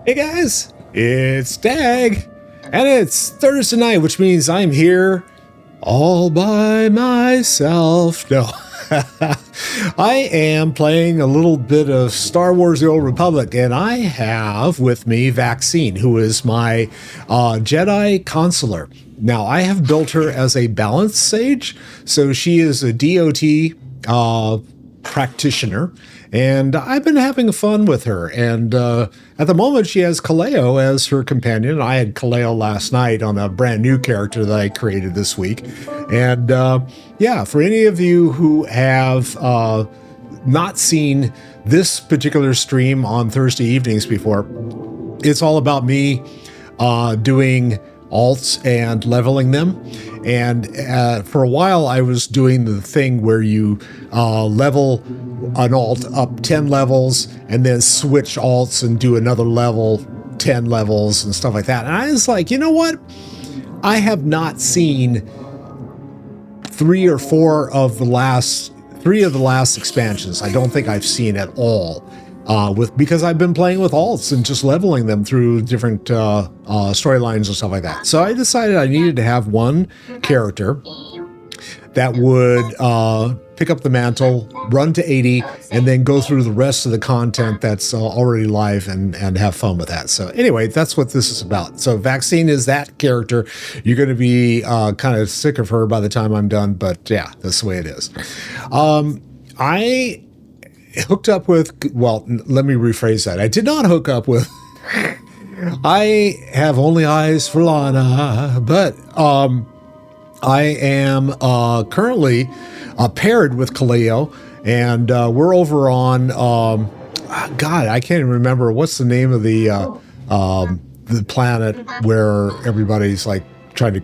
Hey guys, it's Dag, and it's Thursday night, which means I'm here all by myself. No, I am playing a little bit of Star Wars The Old Republic, and I have with me Vaccine, who is my Jedi consular. Now, I have built her as a balanced sage, so she is a DOT practitioner, and I've been having fun with her. And at the moment, she has Kaleo as her companion. I had Kaleo last night on a brand new character that I created this week. And yeah, for any of you who have not seen this particular stream on Thursday evenings before, it's all about me doing alts and leveling them. And for a while, I was doing the thing where you level an alt up 10 levels and then switch alts and do another level 10 levels and stuff like that. And I was like, you know what? I have not seen three of the last expansions. I don't think I've seen at all. Because I've been playing with alts and just leveling them through different storylines and stuff like that. So I decided I needed to have one character that would pick up the mantle, run to 80, and then go through the rest of the content that's already live and have fun with that. So anyway, that's what this is about. So Vaccine is that character. You're going to be kind of sick of her by the time I'm done, but yeah, that's the way it is. I hooked up with, well, let me rephrase that. I did not hook up with, I have only eyes for Lana, but I am currently paired with Kaleo, and we're over on, God, I can't even remember, what's the name of the planet where everybody's like trying to,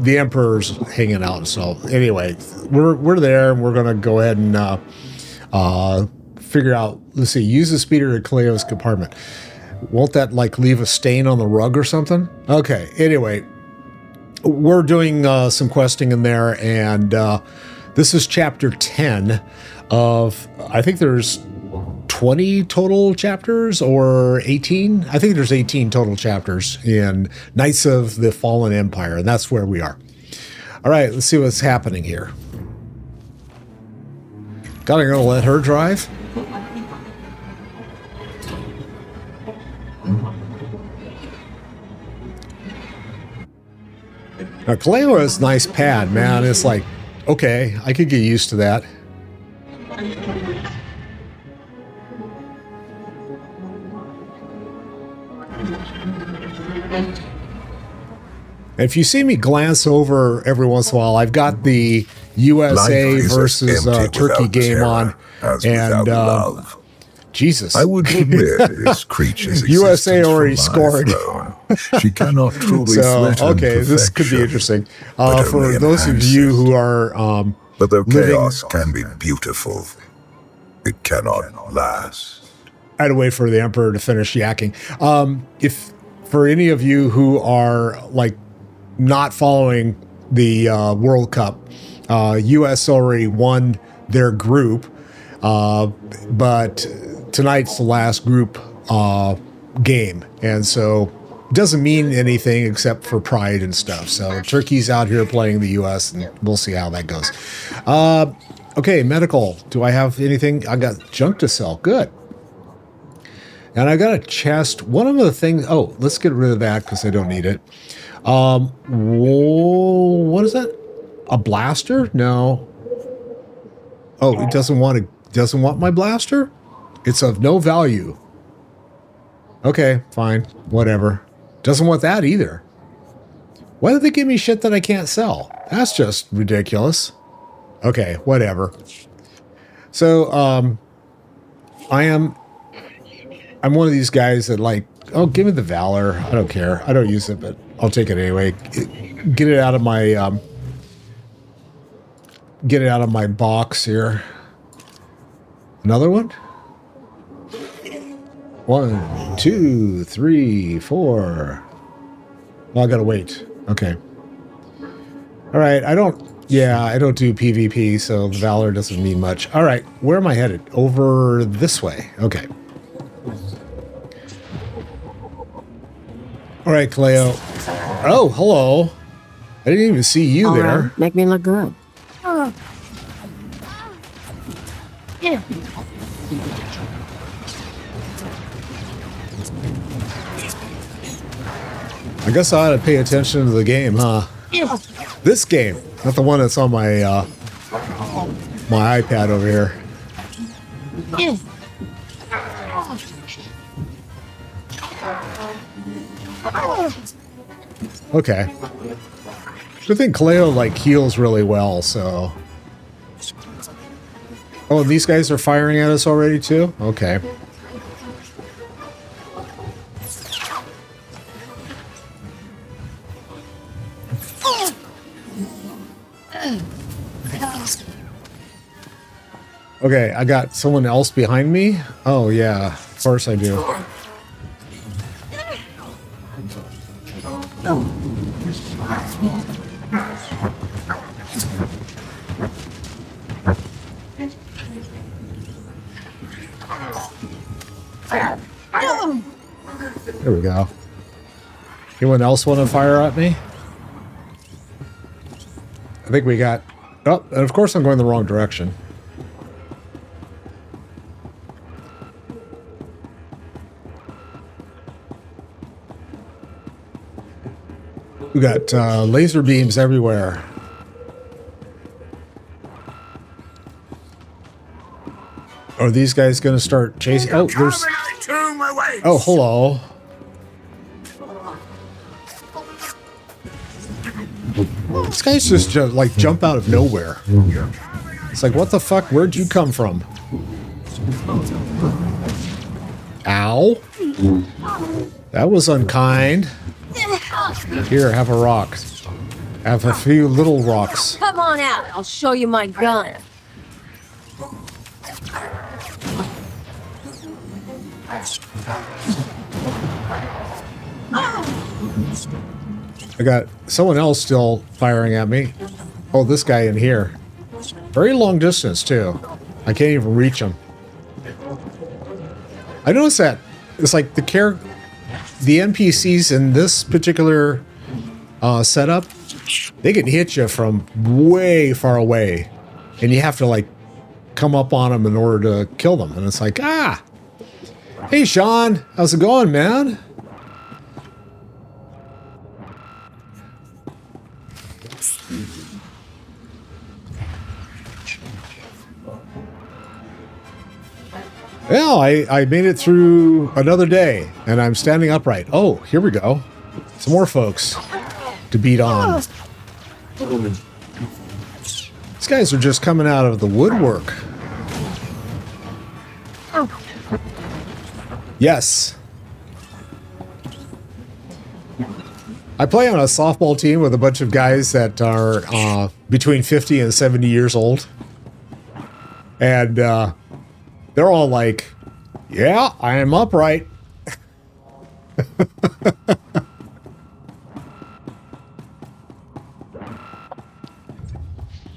the Emperor's hanging out. So anyway, we're there, and we're going to go ahead and figure out, let's see, use the speeder at Kaleo's compartment. Won't that like leave a stain on the rug or something? Okay, anyway, we're doing some questing in there, and this is chapter 10 of, I think there's 20 total chapters or 18. I think there's 18 total chapters in Knights of the Fallen Empire, and that's where we are. All right, let's see what's happening here. God, I'm going to let her drive? Now, Kaleo has a nice pad, man. It's like, okay, I could get used to that. If you see me glance over every once in a while, I've got the USA versus Turkey game on, and Jesus, I would admit its creatures USA already scored. She cannot truly threaten okay, this could be interesting. For those of you who are but their chaos can be beautiful. It cannot last. I had to wait for the Emperor to finish yakking. If for any of you who are like not following the World Cup, US already won their group, but tonight's the last group game, and so it doesn't mean anything except for pride and stuff. So Turkey's out here playing the US, and we'll see how that goes. Okay, medical. Do I have anything? I got junk to sell. Good. And I got a chest. One of the things, oh, let's get rid of that because I don't need it. Whoa, what is that? A blaster? No. Oh, it doesn't want my blaster? It's of no value. Okay, fine, whatever. Doesn't want that either. Why did they give me shit that I can't sell? That's just ridiculous. Okay, whatever. So, I'm one of these guys that like, oh, give me the Valor. I don't care. I don't use it, but I'll take it anyway. Get it out of my box here. Another one? 1, 2, 3, 4. Well, I gotta wait. Okay. All right. I don't do PvP, so Valor doesn't mean much. All right. Where am I headed? Over this way. Okay. All right, Cleo. Oh, hello. I didn't even see you All there. right, make me look good. Yeah. I guess I ought to pay attention to the game, huh? Yeah. This game, not the one that's on my my iPad over here. Yeah. Okay. Good thing Cleo like heals really well, so. Oh, and these guys are firing at us already too? Okay. Okay, I got someone else behind me. Oh yeah, of course I do. There we go. Anyone else want to fire at me? I think we got... Oh, and of course I'm going the wrong direction. We got laser beams everywhere. Are these guys going to start chasing? Oh, there's... Oh, hello. These guys just like jump out of nowhere. It's like, what the fuck? Where'd you come from? Ow. That was unkind. Here, have a rock. Have a few little rocks. Come on out. I'll show you my gun. I got someone else still firing at me. Oh, this guy in here. Very long distance, too. I can't even reach him. I noticed that it's like the NPCs in this particular setup, they can hit you from way far away. And you have to, like, come up on them in order to kill them. And it's like, ah! Hey, Sean! How's it going, man? Well, I made it through another day, and I'm standing upright. Oh, here we go. Some more folks to beat on. These guys are just coming out of the woodwork. Yes. I play on a softball team with a bunch of guys that are between 50 and 70 years old. And they're all like, yeah, I am upright.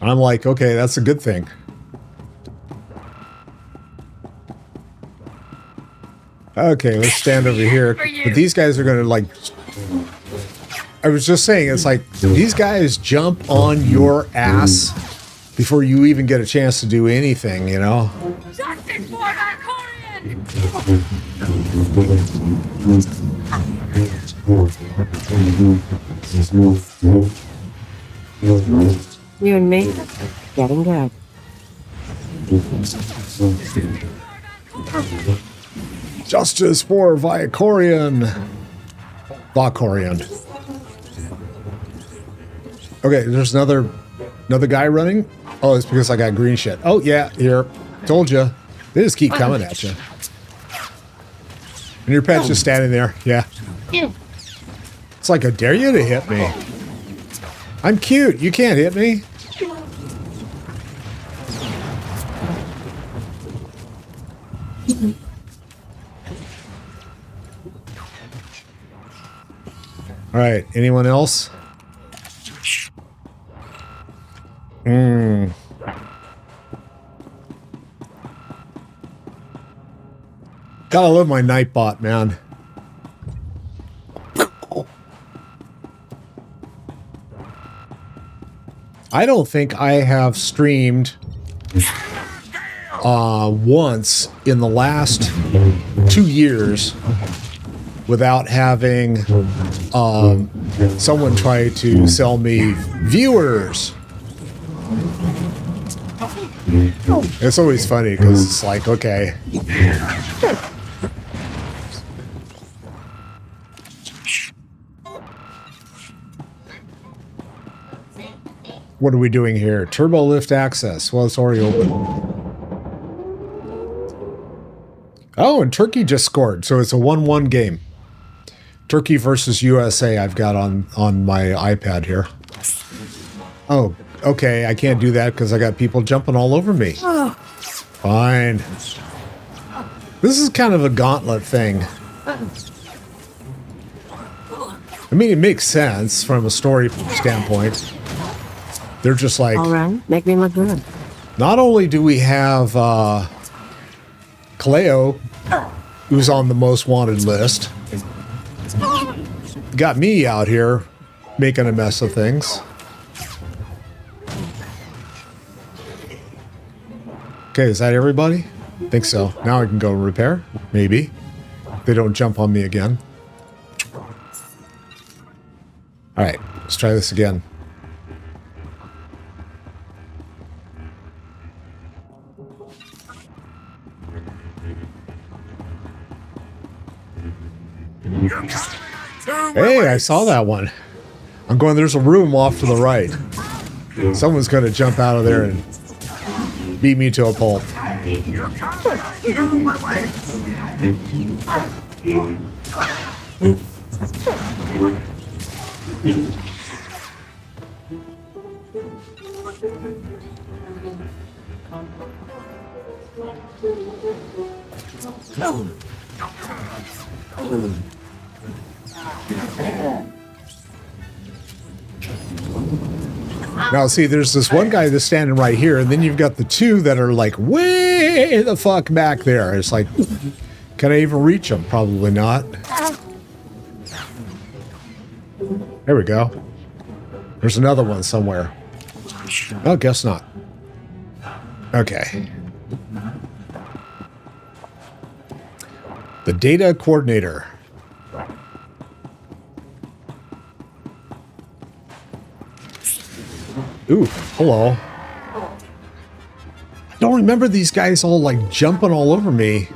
I'm like, okay, that's a good thing. Okay, let's stand over here. But these guys are going to, like... I was just saying, it's like, these guys jump on your ass before you even get a chance to do anything, you know? Justice for Valkorion! You and me, getting good. Justice for Valkorion. Valkorion. Okay, there's another guy running. Oh, it's because I got green shit. Oh, yeah, here. Told you. They just keep coming at you. And your pet's just standing there. Yeah. It's like, I dare you to hit me. I'm cute. You can't hit me. All right. Anyone else? Gotta love my Nightbot, man. I don't think I have streamed once in the last 2 years without having someone try to sell me viewers. It's always funny because it's like, okay. What are we doing here? Turbo lift access. Well, it's already open. Oh, and Turkey just scored, so it's a 1-1 game. Turkey versus USA I've got on my iPad here. Oh, okay, I can't do that because I got people jumping all over me. Fine. This is kind of a gauntlet thing. I mean, it makes sense from a story standpoint. They're just like... All right, make me look good. Not only do we have Kaleo, who's on the most wanted list, got me out here making a mess of things. Okay, is that everybody? Think so. Now I can go repair, maybe. They don't jump on me again. All right, let's try this again. Hey, I saw that one. I'm going, there's a room off to the right. Someone's going to jump out of there and beat me to a pulp. Now, see, there's this one guy that's standing right here, and then you've got the two that are like way the fuck back there. It's like, can I even reach them? Probably not. There we go. There's another one somewhere. Oh, guess not. Okay. The data coordinator. Ooh, hello. I don't remember these guys all like jumping all over me.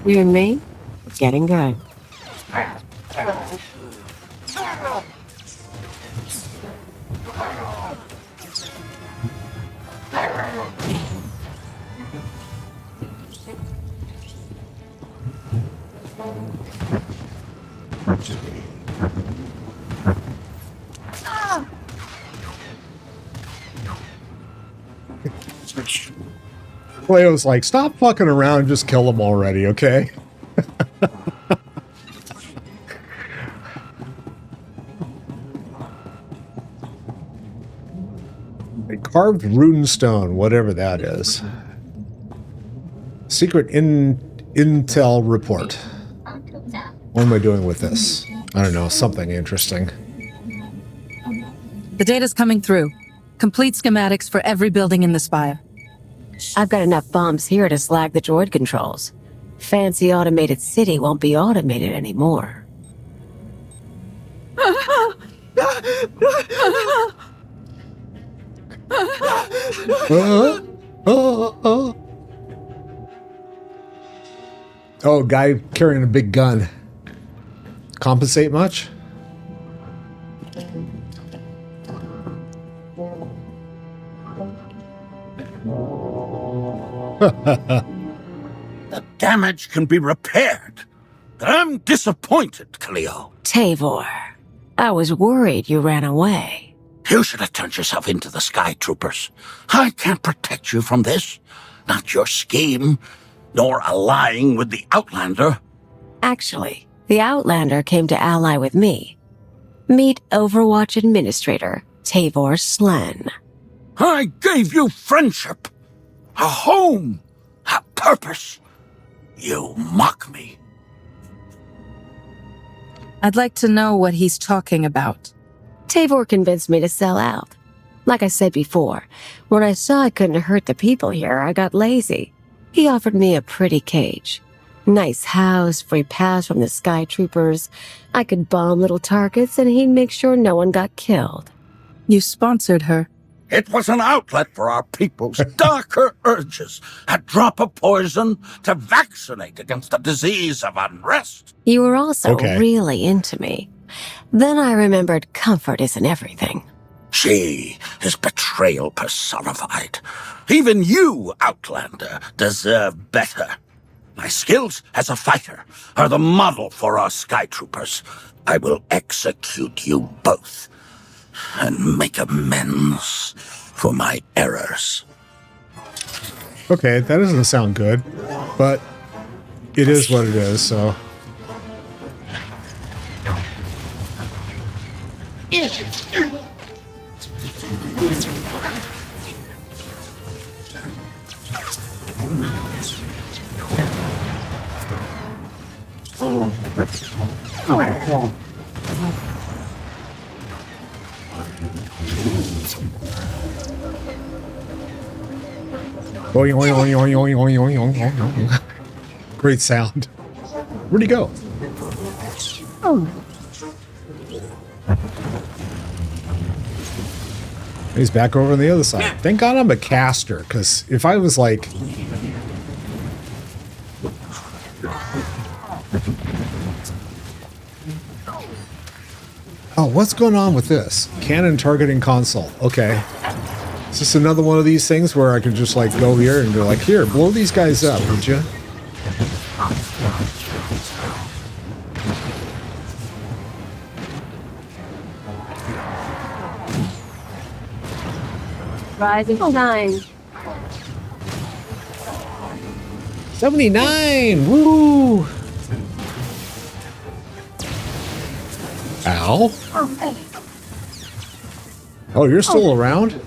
You and me? Getting good. Leo's like, stop fucking around, just kill them already, okay? A carved runestone, whatever that is. Secret intel report. What am I doing with this? I don't know, something interesting. The data's coming through. Complete schematics for every building in the spire. I've got enough bombs here to slag the droid controls. Fancy automated city won't be automated anymore. Oh, guy carrying a big gun. Compensate much? The damage can be repaired. I'm disappointed, Kaleo. Tavor, I was worried you ran away. You should have turned yourself into the Sky Troopers. I can't protect you from this. Not your scheme, nor allying with the Outlander. Actually, the Outlander came to ally with me. Meet Overwatch Administrator, Tavor Slen. I gave you friendship, a home, a purpose. You mock me. I'd like to know what he's talking about. Tavor convinced me to sell out. Like I said before, when I saw I couldn't hurt the people here, I got lazy. He offered me a pretty cage. Nice house, free pass from the Sky Troopers. I could bomb little targets and he'd make sure no one got killed. You sponsored her. It was an outlet for our people's darker urges, a drop of poison to vaccinate against the disease of unrest. You were also Okay. really into me. Then I remembered comfort isn't everything. She is betrayal personified. Even you, Outlander, deserve better. My skills as a fighter are the model for our Sky Troopers. I will execute you both and make amends for my errors. Okay, that doesn't sound good, but it is what it is, so. Oing, oing, oing, oing, oing, oing, oing, oing, oing. Great sound. Where'd he go? He's back over on the other side. Thank God I'm a caster, because if I was like... Oh, what's going on with this? Cannon targeting console. Okay. Is this another one of these things where I can just like go here and go like, here, blow these guys up, would you? Rising sign. 79! Woo! Ow. Oh, you're still around?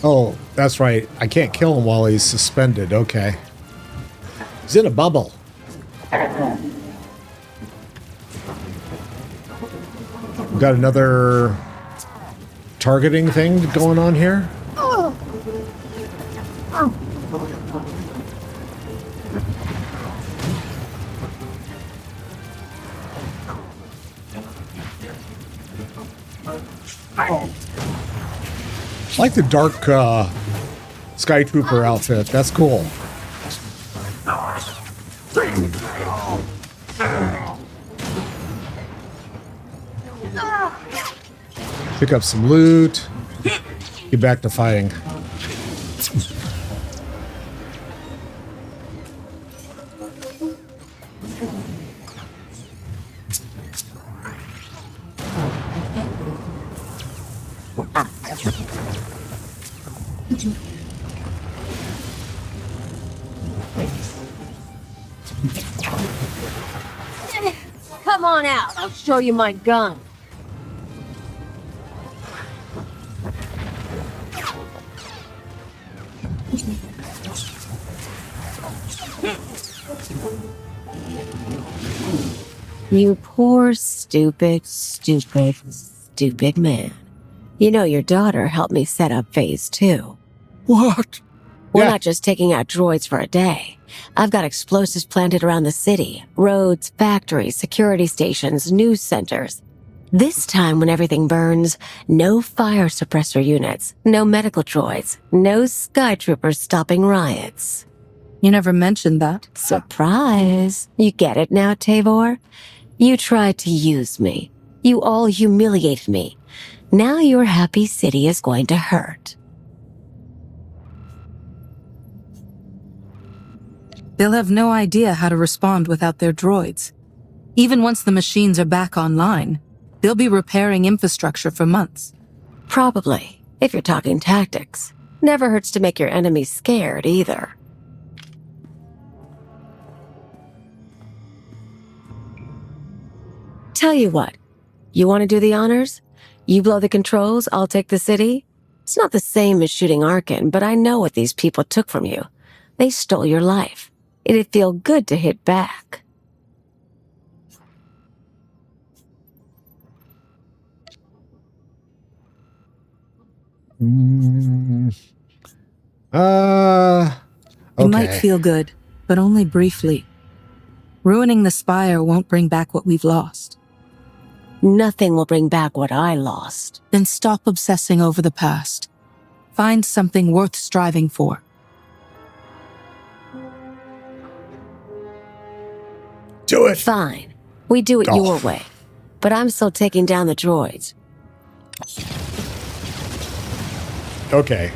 Oh, that's right. I can't kill him while he's suspended. Okay. He's in a bubble. We've got another targeting thing going on here. I like the dark Sky Trooper outfit. That's cool. Pick up some loot. Get back to fighting. Come on out. I'll show you my gun. You poor, stupid, stupid, stupid man. You know your daughter helped me set up Phase 2. What? We're Yeah. not just taking out droids for a day. I've got explosives planted around the city. Roads, factories, security stations, news centers. This time when everything burns, no fire suppressor units, no medical droids, no Sky Troopers stopping riots. You never mentioned that. Surprise. You get it now, Tavor? You tried to use me. You all humiliated me. Now your happy city is going to hurt. They'll have no idea how to respond without their droids. Even once the machines are back online, they'll be repairing infrastructure for months. Probably, if you're talking tactics. Never hurts to make your enemies scared, either. Tell you what, you want to do the honors? You blow the controls, I'll take the city? It's not the same as shooting Arkin, but I know what these people took from you. They stole your life. It'd feel good to hit back. Okay. It might feel good, but only briefly. Ruining the Spire won't bring back what we've lost. Nothing will bring back what I lost. Then stop obsessing over the past. Find something worth striving for. Do it. Fine. We do it your way. But I'm still taking down the droids. Okay.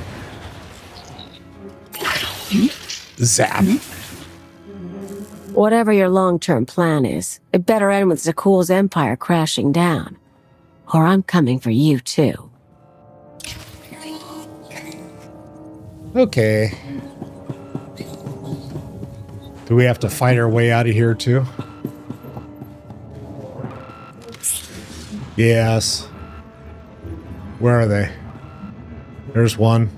Zap. Whatever your long-term plan is, it better end with Zakuul's empire crashing down. Or I'm coming for you, too. Okay. Do we have to fight our way out of here, too? Yes. Where are they? There's one.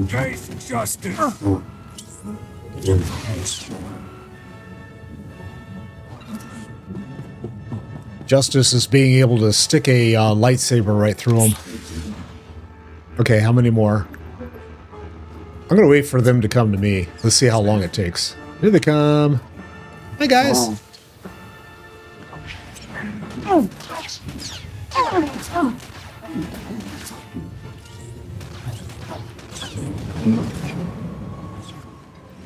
Taste justice. Justice is being able to stick a lightsaber right through him. Okay, how many more? I'm gonna wait for them to come to me. Let's see how long it takes. Here they come. Hi, guys.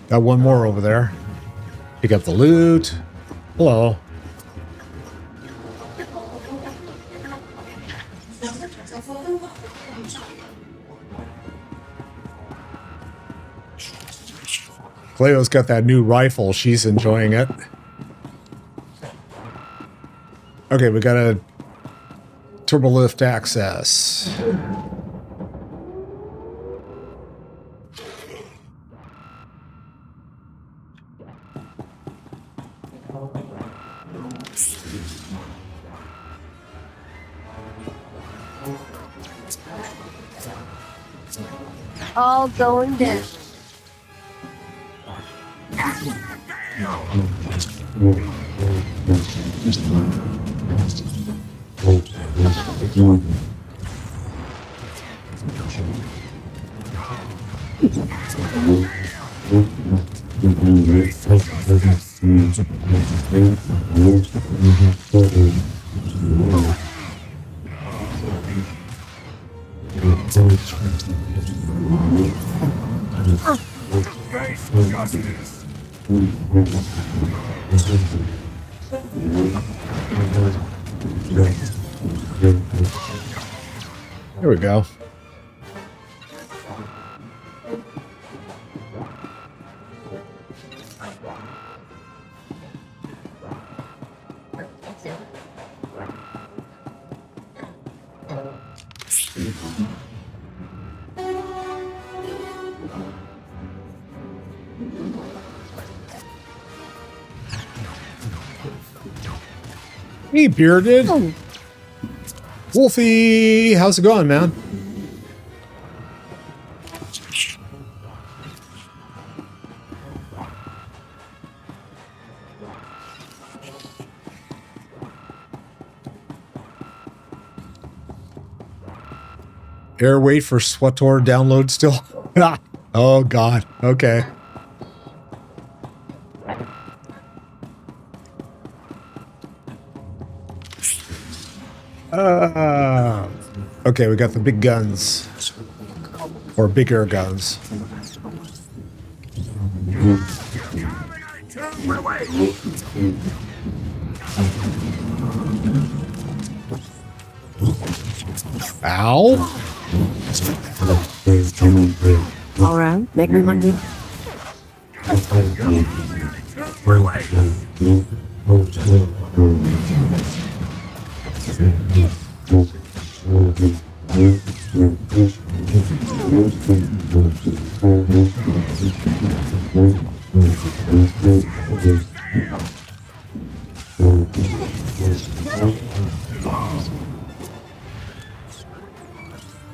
Got one more over there. Pick up the loot. Hello. Cleo's got that new rifle. She's enjoying it. Okay, we got a turbolift access. All going down. There we go. Hey, Bearded. Oh. Wolfie, how's it going, man? Air wait for SWTOR download still? Oh, God. Okay. Okay, we got the big guns. Or bigger guns. Ow! All right, make me money.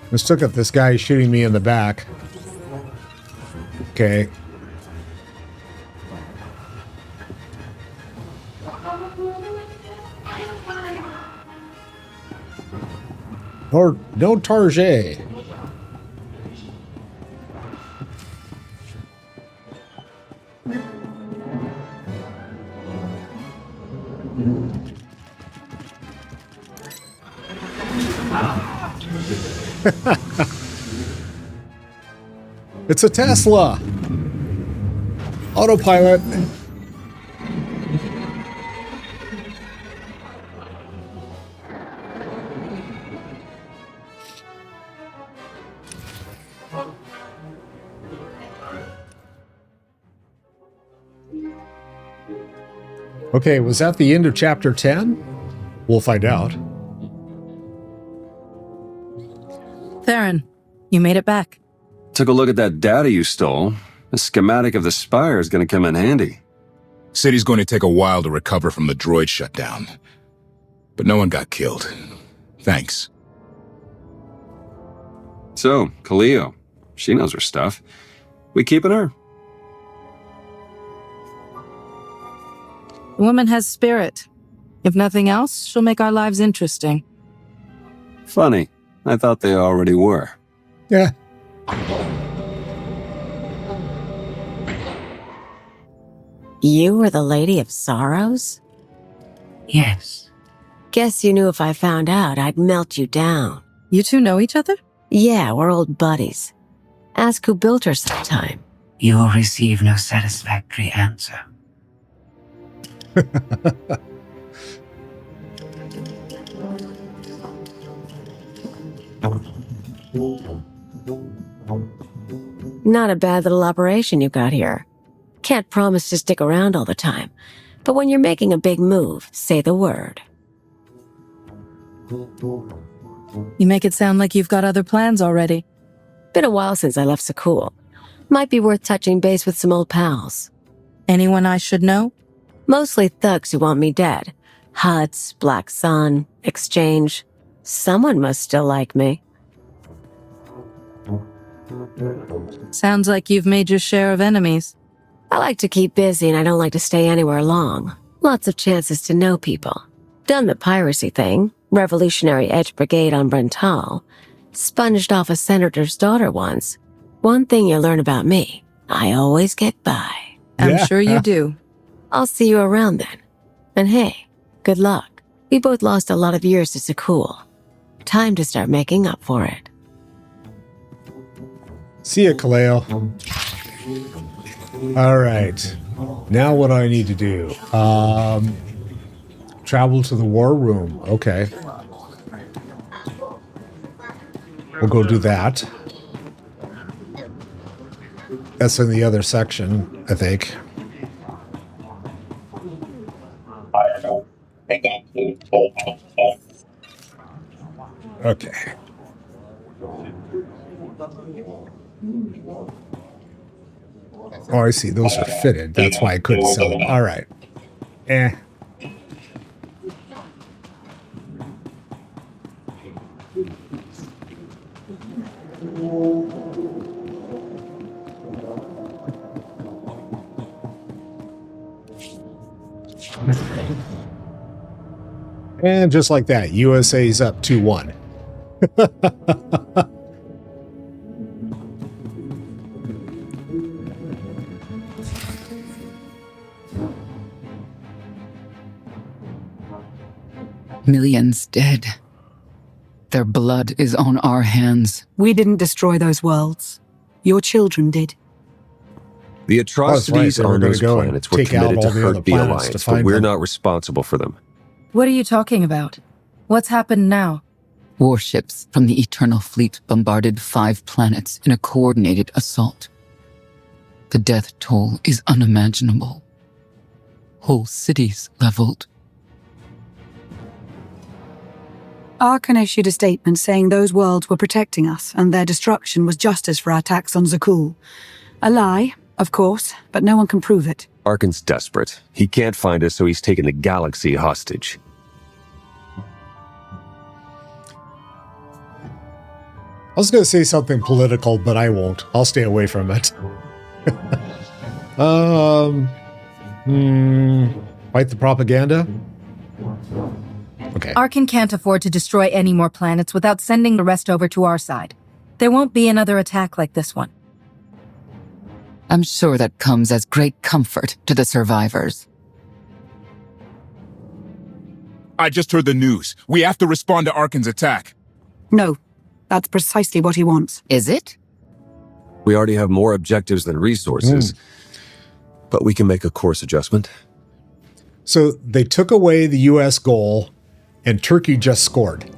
Mistook it. This guy shooting me in the back. Okay. Or no Target. It's a Tesla. Autopilot. Okay, was that the end of chapter 10? We'll find out. Theron, you made it back. Took a look at that data you stole. The schematic of the spire is going to come in handy. City's going to take a while to recover from the droid shutdown. But no one got killed. Thanks. So, Kaleo, she knows her stuff. We keeping her? The woman has spirit. If nothing else, she'll make our lives interesting. Funny. I thought they already were. Yeah. You were the Lady of Sorrows? Yes. Guess you knew if I found out, I'd melt you down. You two know each other? Yeah, we're old buddies. Ask who built her sometime. You will receive no satisfactory answer. Not a bad little operation you got here. Can't promise to stick around all the time, but when you're making a big move, say the word. You make it sound like you've got other plans already. Been a while since I left Sakul. Might be worth touching base with some old pals. Anyone I should know? Mostly thugs who want me dead. Huts, Black Sun, Exchange. Someone must still like me. Sounds like you've made your share of enemies. I like to keep busy and I don't like to stay anywhere long. Lots of chances to know people. Done the piracy thing. Revolutionary Edge Brigade on Brental. Sponged off a senator's daughter once. One thing you learn about me, I always get by. I'm sure you do. I'll see you around then. And hey, good luck. We both lost a lot of years to Sakul. Time to start making up for it. See ya, Kaleo. All right. Now what do I need to do? Travel to the war room. Okay. We'll go do that. That's in the other section, I think. Okay. Oh, I see. Those are fitted. That's why I couldn't sell them. All right. And just like that, USA's up 2-1. Millions dead. Their blood is on our hands. We didn't destroy those worlds. Your children did. The atrocities They were on gonna those go and planets were take out committed to all the other hurt the planets to Alliance, but find we're them. not responsible for them. What are you talking about? What's happened now? Warships from the Eternal Fleet bombarded 5 planets in a coordinated assault. The death toll is unimaginable. Whole cities leveled. Arkan issued a statement saying those worlds were protecting us and their destruction was justice for our attacks on Zakul. A lie, of course, but no one can prove it. Arkan's desperate. He can't find us, so he's taken the galaxy hostage. I was going to say something political, but I won't. I'll stay away from it. Fight the propaganda? Okay. Arkan can't afford to destroy any more planets without sending the rest over to our side. There won't be another attack like this one. I'm sure that comes as great comfort to the survivors. I just heard the news. We have to respond to Arkan's attack. No, that's precisely what he wants. Is it? We already have more objectives than resources, but we can make a course adjustment. So they took away the U.S. goal, and Turkey just scored.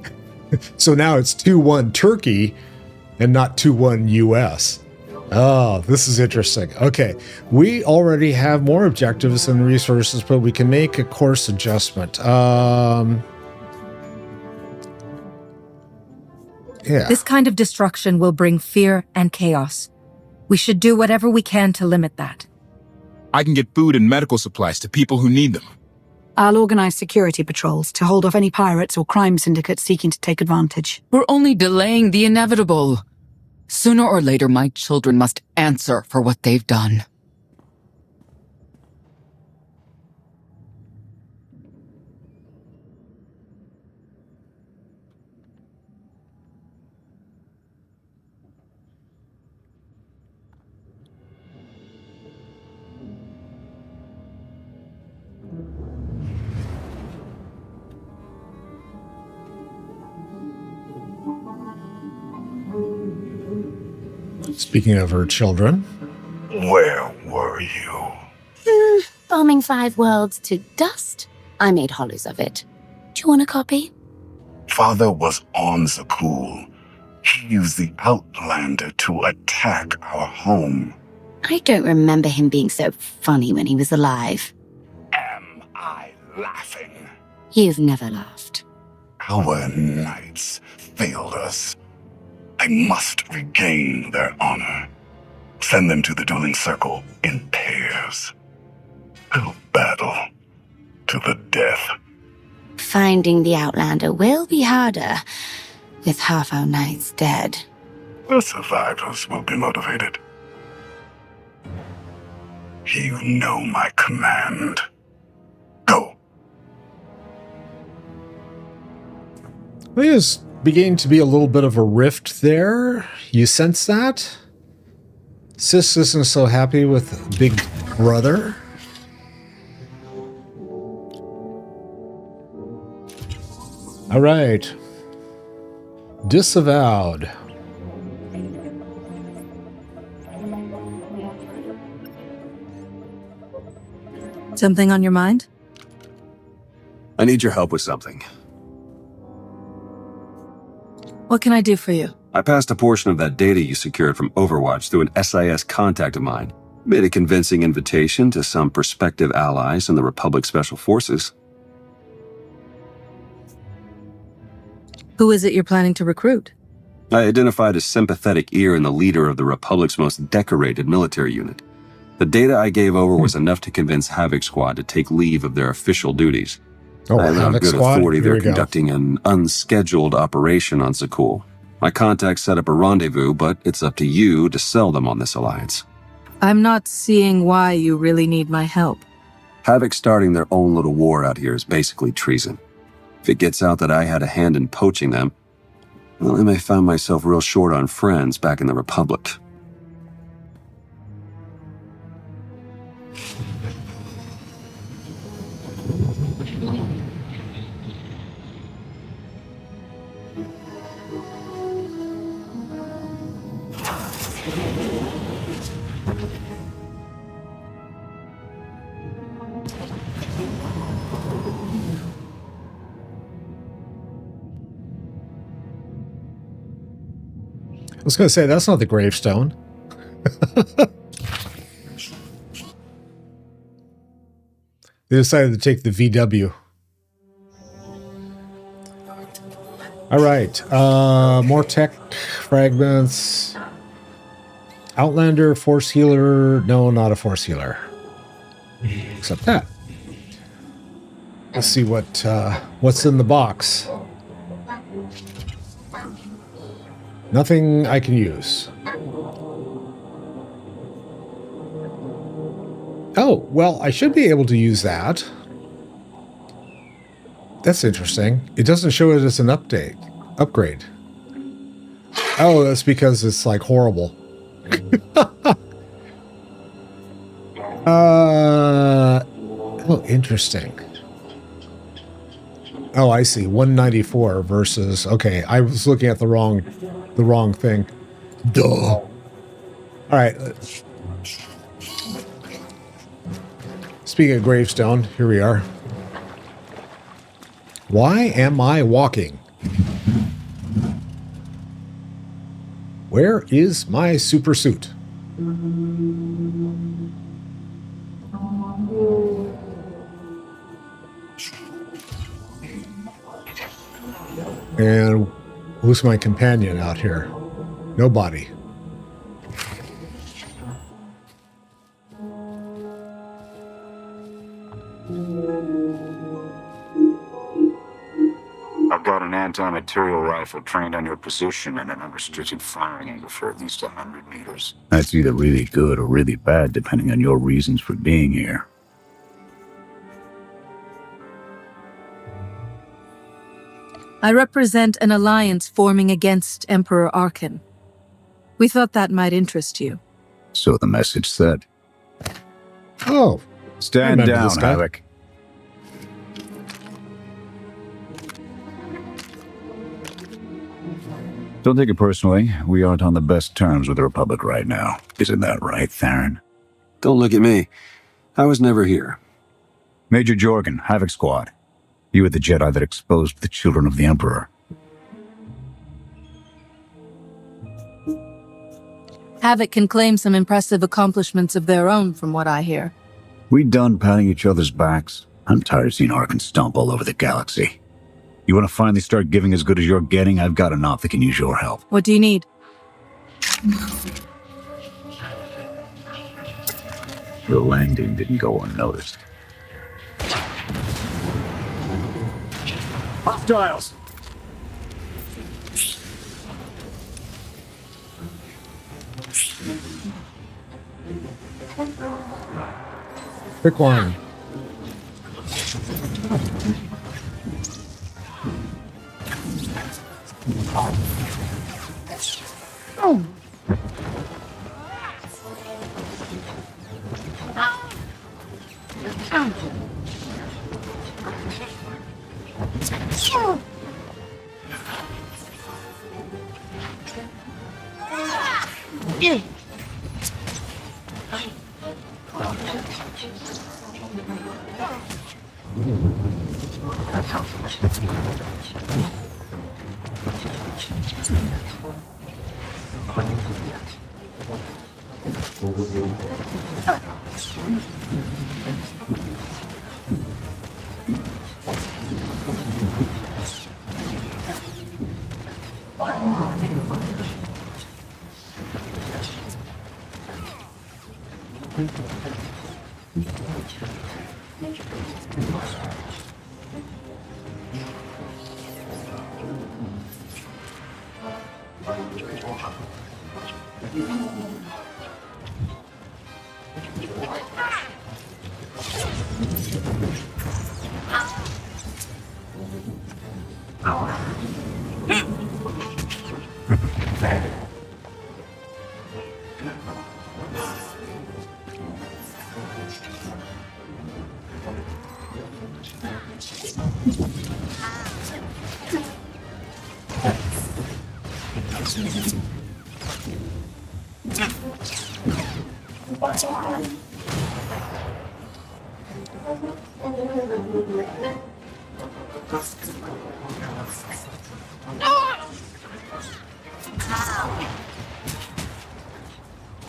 So now it's 2-1 Turkey and not 2-1 U.S. Oh, this is interesting. Okay, we already have more objectives and resources, but we can make a course adjustment. Yeah. This kind of destruction will bring fear and chaos. We should do whatever we can to limit that. I can get food and medical supplies to people who need them. I'll organize security patrols to hold off any pirates or crime syndicates seeking to take advantage. We're only delaying the inevitable. Sooner or later, my children must answer for what they've done. Speaking of her children. Where were you? Bombing 5 worlds to dust. I made hollows of it. Do you want a copy? Father was on Zakul. He used the Outlander to attack our home. I don't remember him being so funny when he was alive. Am I laughing? You've never laughed. Our knights failed us. I must regain their honor. Send them to the dueling circle in pairs. We'll battle to the death. Finding the Outlander will be harder, with half our knights dead. The survivors will be motivated. You know my command. Go. There's beginning to be a little bit of a rift there. You sense that? Sis isn't so happy with Big Brother. All right. Disavowed. Something on your mind? I need your help with something. What can I do for you? I passed a portion of that data you secured from Overwatch through an SIS contact of mine. Made a convincing invitation to some prospective allies in the Republic Special Forces. Who is it you're planning to recruit? I identified a sympathetic ear in the leader of the Republic's most decorated military unit. The data I gave over was enough to convince Havoc Squad to take leave of their official duties. Oh, I have it on Havoc good Squad? authority Here they're we go. conducting an unscheduled operation on Zakul. My contacts set up a rendezvous, but it's up to you to sell them on this alliance. I'm not seeing why you really need my help. Havoc starting their own little war out here is basically treason. If it gets out that I had a hand in poaching them, well, I may find myself real short on friends back in the Republic. was going to say, that's not the gravestone. They decided to take the VW. All right. More tech fragments. Outlander, force healer. No, not a force healer. Except that. Let's see what's in the box. Nothing I can use. Oh, well, I should be able to use that. That's interesting. It doesn't show it as an upgrade. Oh, that's because it's like horrible. Oh, interesting. Oh, I see. 194 versus, okay, I was looking at the wrong thing. Duh. All right. Speaking of gravestone, here we are. Why am I walking? Where is my super suit? And who's my companion out here? Nobody. I've got an anti-material rifle trained on your position and an unrestricted firing angle for at least 100 meters. That's either really good or really bad, depending on your reasons for being here. I represent an alliance forming against Emperor Arkan. We thought that might interest you. So the message said. Oh. Stand down, Havoc. Don't take it personally. We aren't on the best terms with the Republic right now. Isn't that right, Theron? Don't look at me. I was never here. Major Jorgen, Havoc Squad. You were the Jedi that exposed the children of the Emperor. Havoc can claim some impressive accomplishments of their own, from what I hear. We done patting each other's backs? I'm tired of seeing Arkan stomp all over the galaxy. You want to finally start giving as good as you're getting? I've got enough that can use your help. What do you need? The landing didn't go unnoticed. Hostiles! Pick one. Oh.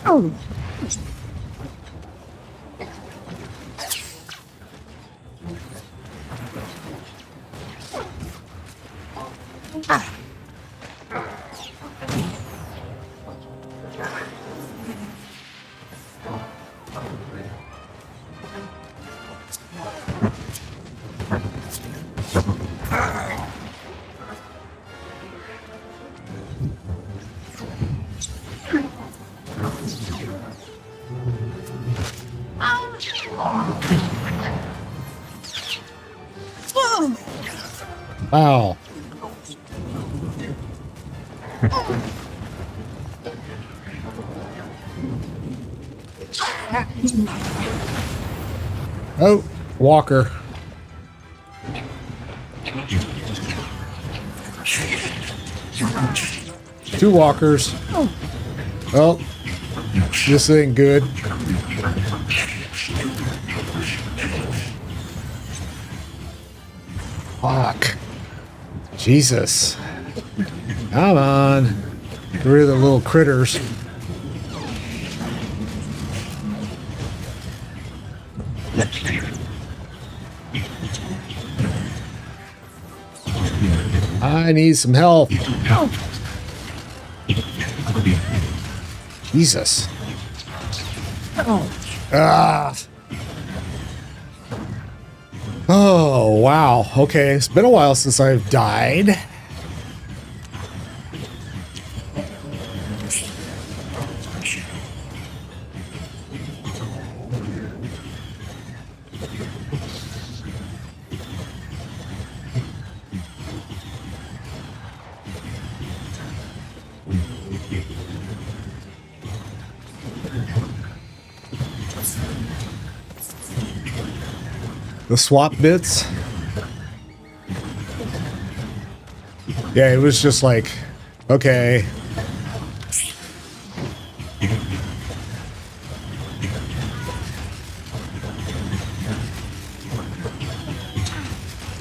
Oh. Wow. Oh, Walker. Two walkers. Oh, this ain't good. Fuck. Jesus. Come on. Get rid of the little critters. I need some help. Jesus. Ah. Oh, wow. Okay, it's been a while since I've died. The swap bits. Yeah, it was just like, okay.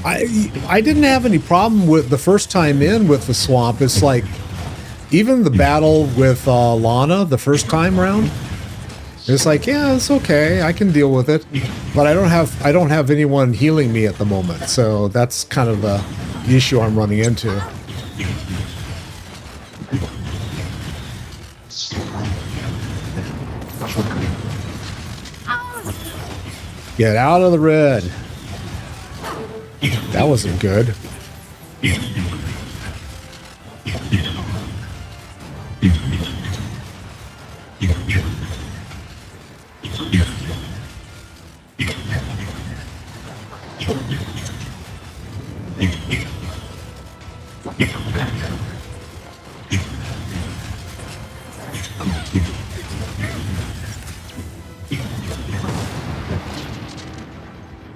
I didn't have any problem with the first time in with the swamp. It's like, even the battle with Lana the first time around, it's like, yeah, it's okay. I can deal with it, but I don't have anyone healing me at the moment. So that's kind of the issue I'm running into. Get out of the red. That wasn't good.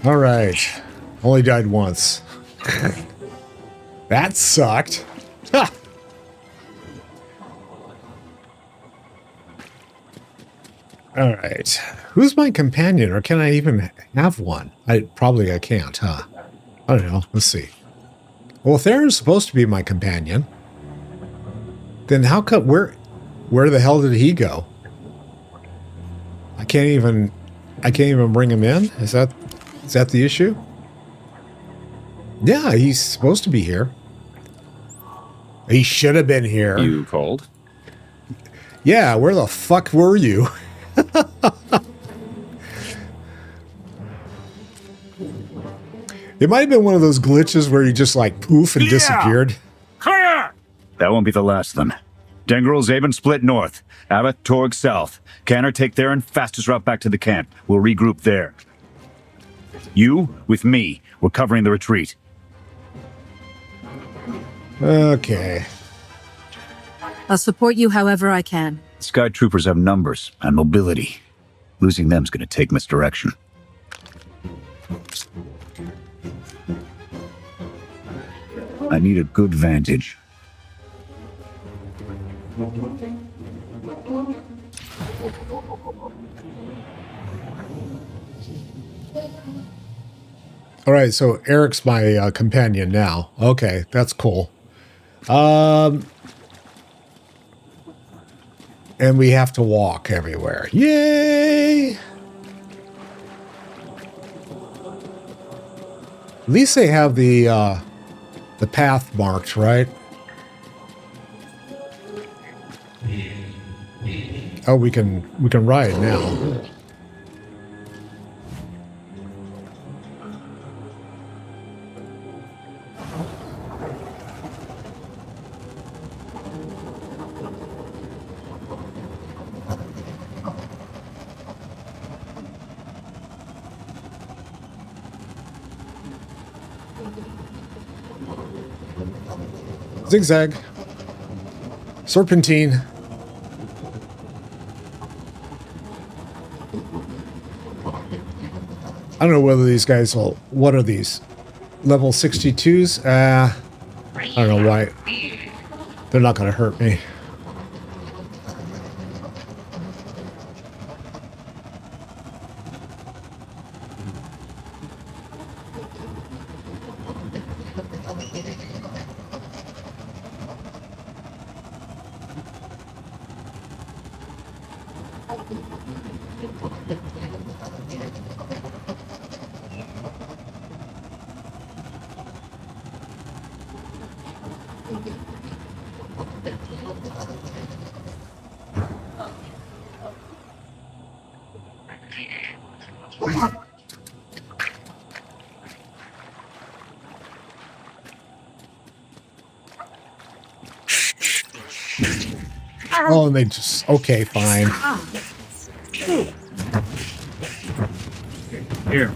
All right. Only died once. That sucked. Ha! All right. Who's my companion, or can I even have one? I can't, huh? I don't know. Let's see. Well, Theron's supposed to be my companion. Then how come where the hell did he go? I can't even bring him in? Is that the issue? Yeah, he's supposed to be here. He should have been here. You called? Yeah, where the fuck were you? It might have been one of those glitches where you just like poof and disappeared. Clear! That won't be the last of them. Dengril, Zaven split north. Abbott, Torg south. Canner, take Theron, fastest route back to the camp. We'll regroup there. You, with me, we're covering the retreat. Okay. I'll support you however I can. Sky troopers have numbers and mobility. Losing them's gonna take misdirection. I need a good vantage. All right, so Eric's my companion now. Okay, that's cool. And we have to walk everywhere. Yay! At least they have the path marked, right? Oh, we can ride now. Zigzag. Serpentine. I don't know whether these guys will... What are these? Level 62s? I don't know why. They're not going to hurt me. Oh, and they just... Okay, fine. Here.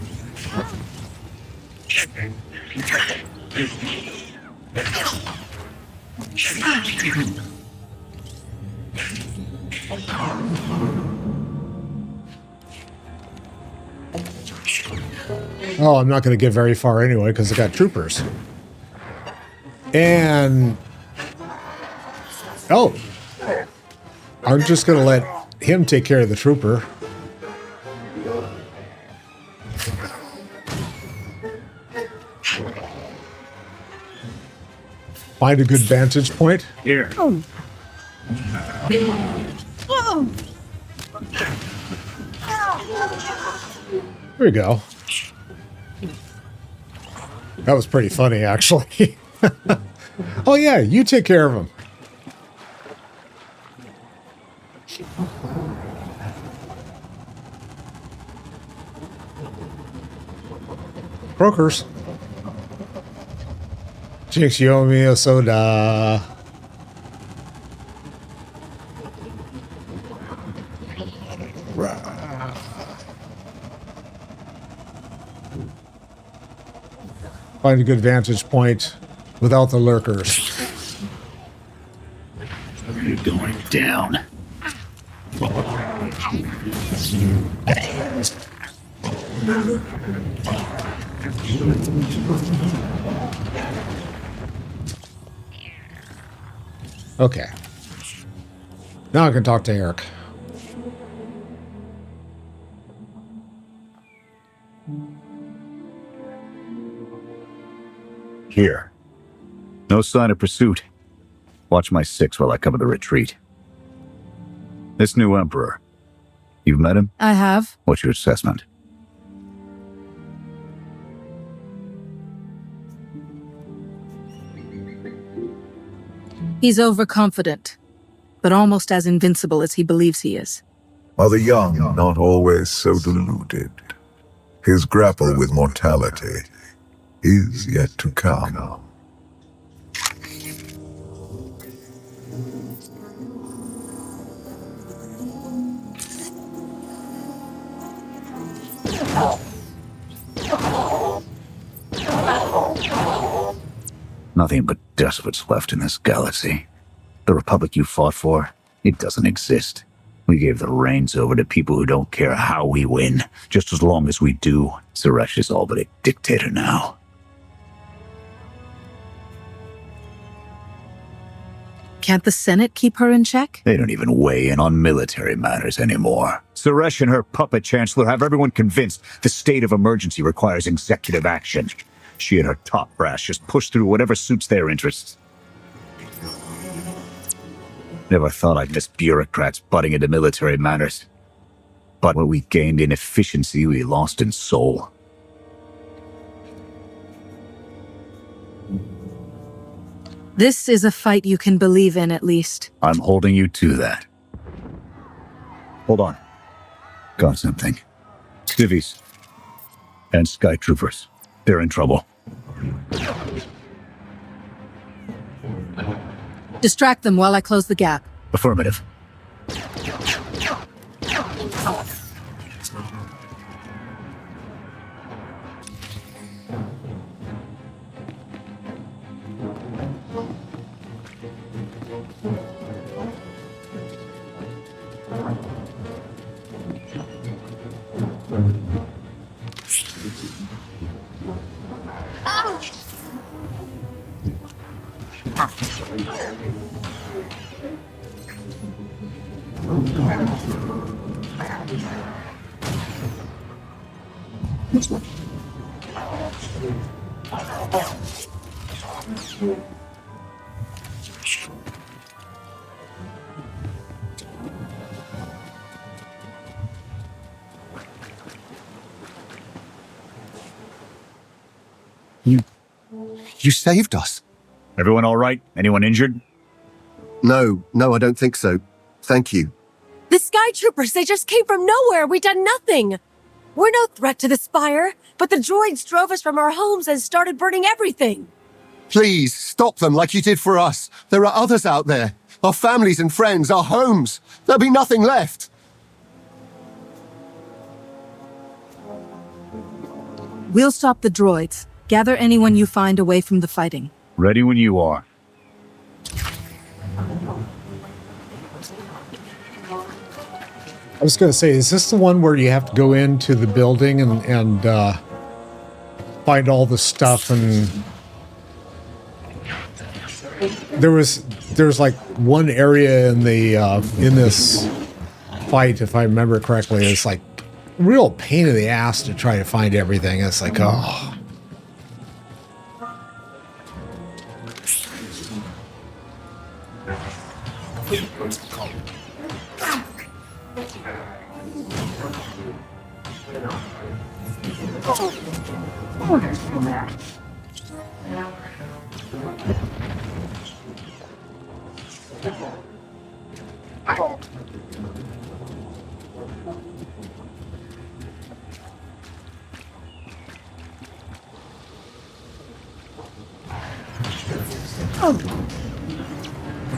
Oh, I'm not going to get very far anyway because I got troopers. And... Oh. I'm just going to let him take care of the trooper. Find a good vantage point. Here. Here we go. That was pretty funny, actually. Oh, yeah, you take care of him. Brokers. Jinx, you owe me a soda. Find a good vantage point without the lurkers. You're going down. Okay. Now I can talk to Eric. Here. No sign of pursuit. Watch my six while I cover the retreat. This new emperor. You've met him? I have. What's your assessment? He's overconfident, but almost as invincible as he believes he is. Are the young not always so deluded? His grapple with mortality is yet to come. Nothing but despots left in this galaxy. The Republic you fought for, it doesn't exist. We gave the reins over to people who don't care how we win, just as long as we do. Suresh is all but a dictator now. Can't the Senate keep her in check? They don't even weigh in on military matters anymore. Suresh and her puppet chancellor have everyone convinced the state of emergency requires executive action. She and her top brass just push through whatever suits their interests. Never thought I'd miss bureaucrats butting into military matters. But what we gained in efficiency, we lost in soul. This is a fight you can believe in, at least. I'm holding you to that. Hold on. Got something. Civvies and Sky Troopers. They're in trouble. Distract them while I close the gap. Affirmative. You saved us. Everyone all right? Anyone injured? No, I don't think so. Thank you. The Sky Troopers, they just came from nowhere. We done nothing. We're no threat to the Spire, but the droids drove us from our homes and started burning everything. Please, stop them like you did for us. There are others out there. Our families and friends, our homes. There'll be nothing left. We'll stop the droids. Gather anyone you find away from the fighting. Ready when you are. I was going to say, is this the one where you have to go into the building and find all the stuff? And there's like one area in the in this fight, if I remember correctly, it's like a real pain in the ass to try to find everything. It's like, oh.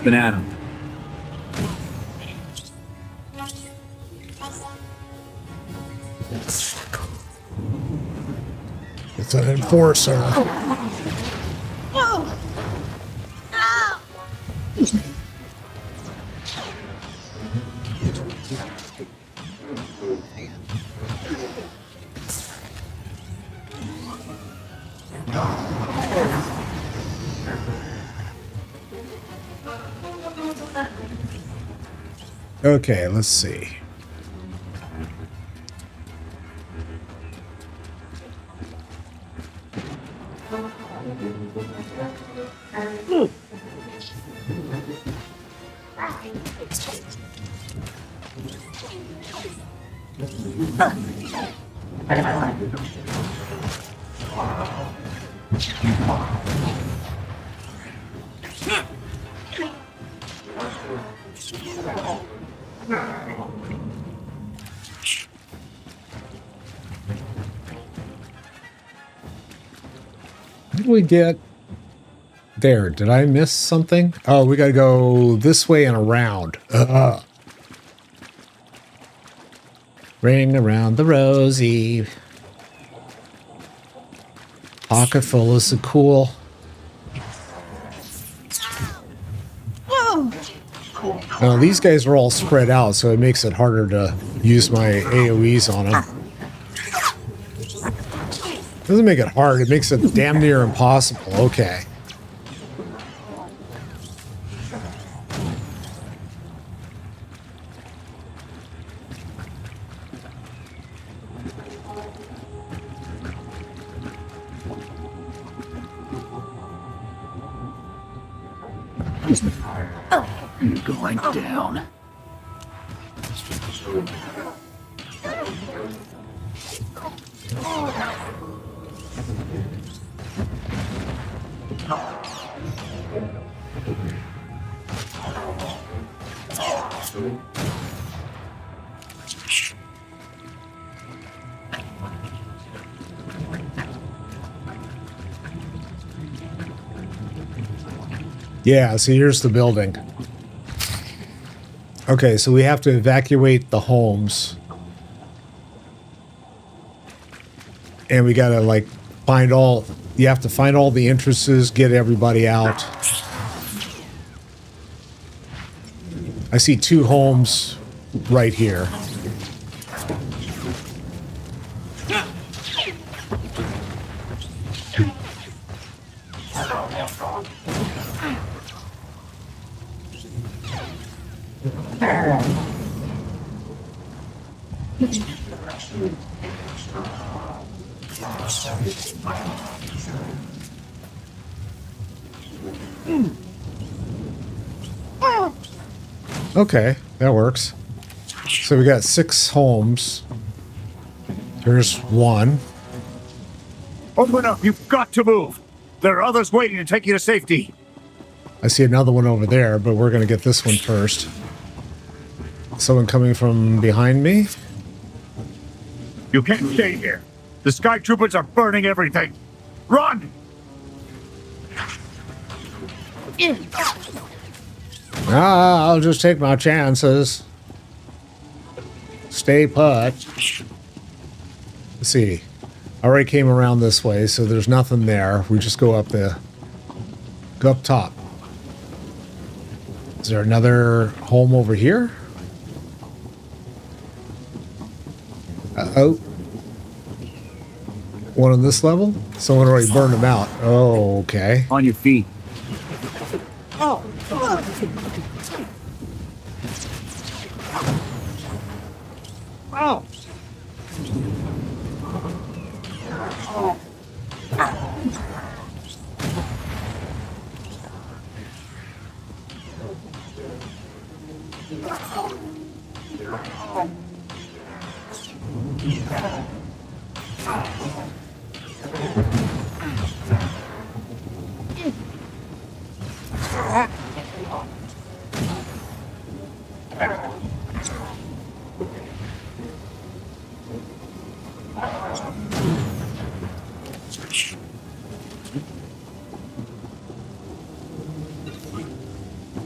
Banana. It's an enforcer. Okay, let's see. What did we get there? Did I miss something? Oh, we gotta go this way and around. Ring around the rosy. Pocket full of Zakuul. Now, these guys are all spread out, so it makes it harder to use my AoEs on them. Doesn't make it hard, it makes it damn near impossible. Okay. Going down. Yeah, so here's the building. Okay, so we have to evacuate the homes. And we gotta, like, find all... You have to find all the entrances, get everybody out. I see 2 homes right here. Okay, that works. So we got 6 homes. Here's 1. Open up! You've got to move! There are others waiting to take you to safety. I see another one over there, but we're going to get this one first. Someone coming from behind me? You can't stay here. The Sky Troopers are burning everything. Run! I'll just take my chances. Stay put. Let's see. I already came around this way, so there's nothing there. We just go up top. Is there another home over here? Uh-oh. One on this level? Someone already burned them out. Oh, okay. On your feet. Oh. Oh.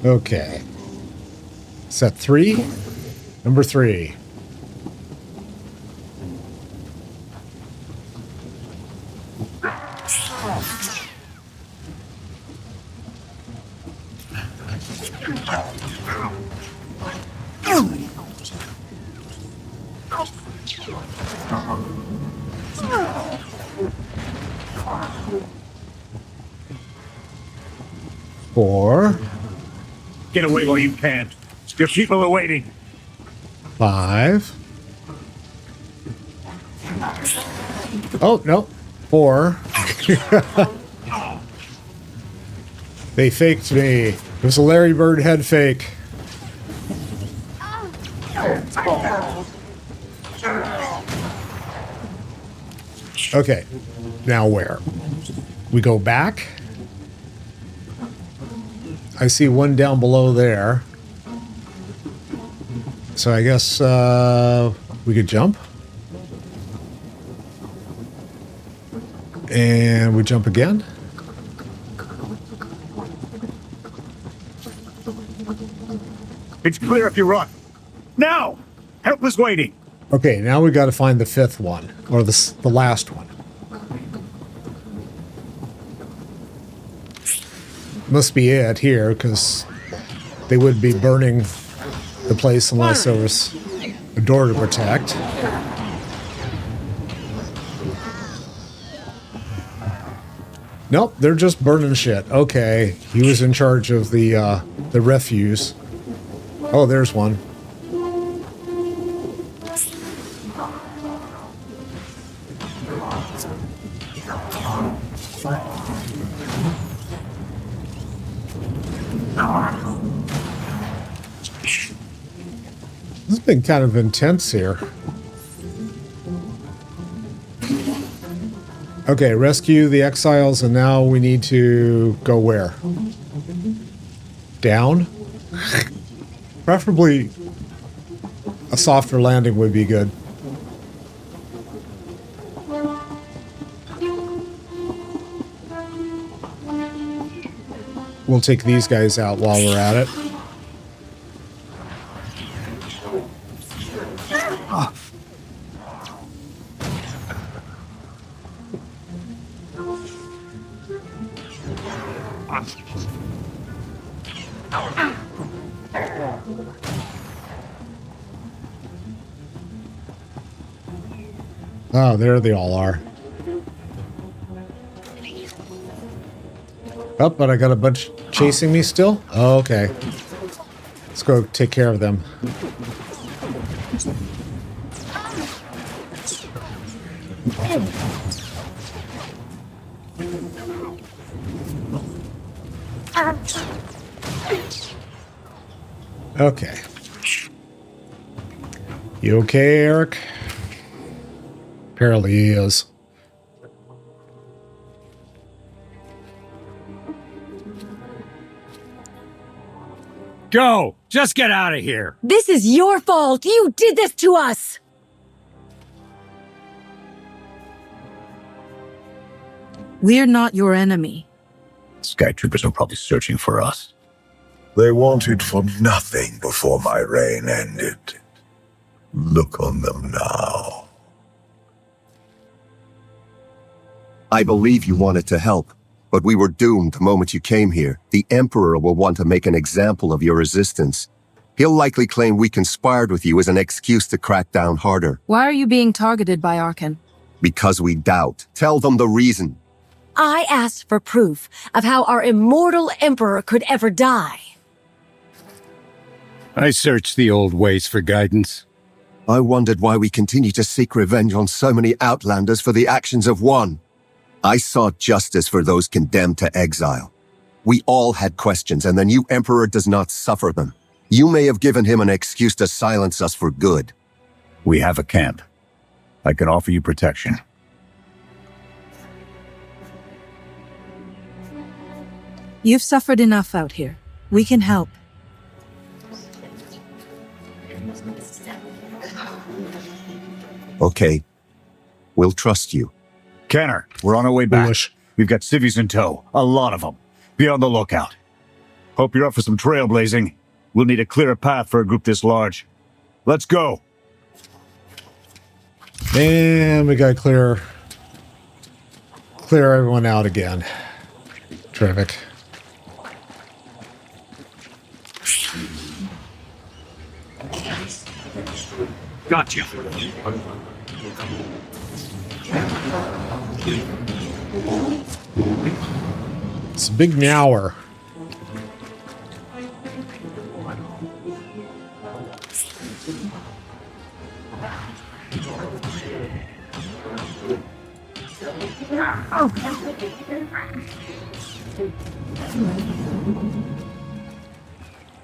Okay. Is that 3? Number 3. Four. Get away while you can. Your people are waiting. 5. Oh, no. 4. They faked me. It was a Larry Bird head fake. Okay. Now where? We go back. I see one down below there. So I guess we could jump. And we jump again. It's clear if you run. Now! Help is waiting. Okay, now we got to find the 5th one, or the last one. Must be it here, because they would be burning the place unless there was a door to protect. Nope, they're just burning shit. Okay, he was in charge of the refuse. Oh, there's one. Something kind of intense here. Okay, rescue the exiles, and now we need to go where? Down? Preferably a softer landing would be good. We'll take these guys out while we're at it. Oh, there they all are. Oh, but I got a bunch chasing me still? Oh, okay. Let's go take care of them. Okay. You okay, Eric? Apparently he is. Go! Just get out of here! This is your fault! You did this to us! We're not your enemy. Sky Troopers are probably searching for us. They wanted for nothing before my reign ended. Look on them now. I believe you wanted to help, but we were doomed the moment you came here. The Emperor will want to make an example of your resistance. He'll likely claim we conspired with you as an excuse to crack down harder. Why are you being targeted by Arkan? Because we doubt. Tell them the reason. I asked for proof of how our immortal Emperor could ever die. I searched the old ways for guidance. I wondered why we continue to seek revenge on so many Outlanders for the actions of one. I sought justice for those condemned to exile. We all had questions, and the new Emperor does not suffer them. You may have given him an excuse to silence us for good. We have a camp. I can offer you protection. You've suffered enough out here. We can help. Okay. We'll trust you. Kenner, we're on our way back. Foolish. We've got civvies in tow. A lot of them. Be on the lookout. Hope you're up for some trailblazing. We'll need a clearer path for a group this large. Let's go. And we gotta clear everyone out again. Terrific. Gotcha. It's a big meower.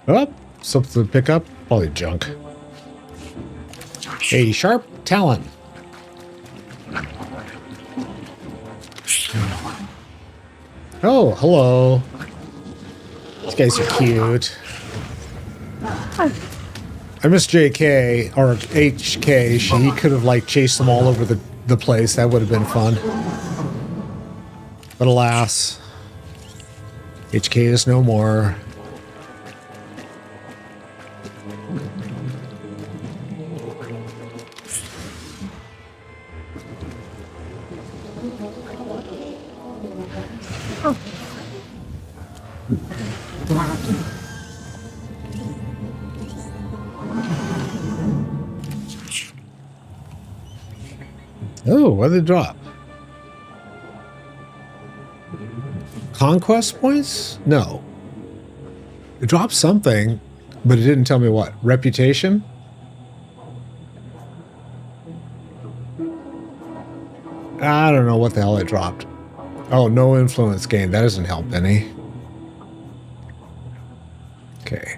Oh, something to pick up? Probably junk. A sharp talon. Oh, hello. These guys are cute. I miss JK, or HK. She could have, like, chased them all over the place. That would have been fun. But alas, HK is no more. Oh, what did it drop? Conquest points? No. It dropped something, but it didn't tell me what. Reputation? I don't know what the hell it dropped. Oh, no influence gain. That doesn't help any. Okay.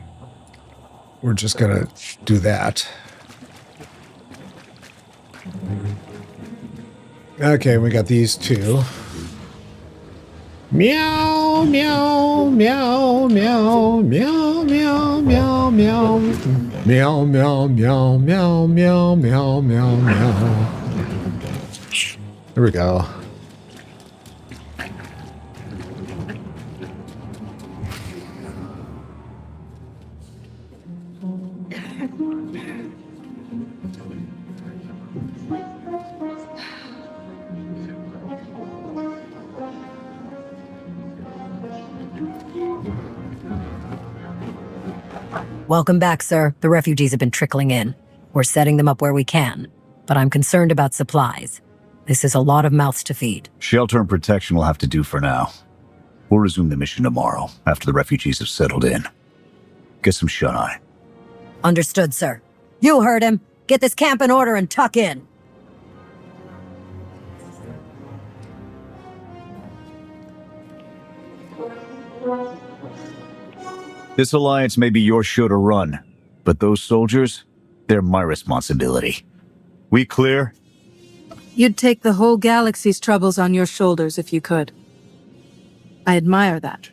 We're just gonna do that. Okay, we got these two. Meow, meow, meow, meow, meow, meow, meow, meow. Meow, meow, meow, meow, meow, meow, meow, meow. There we go. Welcome back, sir. The refugees have been trickling in. We're setting them up where we can, but I'm concerned about supplies. This is a lot of mouths to feed. Shelter and protection will have to do for now. We'll resume the mission tomorrow, after the refugees have settled in. Get some shut-eye. Understood, sir. You heard him. Get this camp in order and tuck in. This alliance may be your show to run, but those soldiers, they're my responsibility. We clear? You'd take the whole galaxy's troubles on your shoulders if you could. I admire that.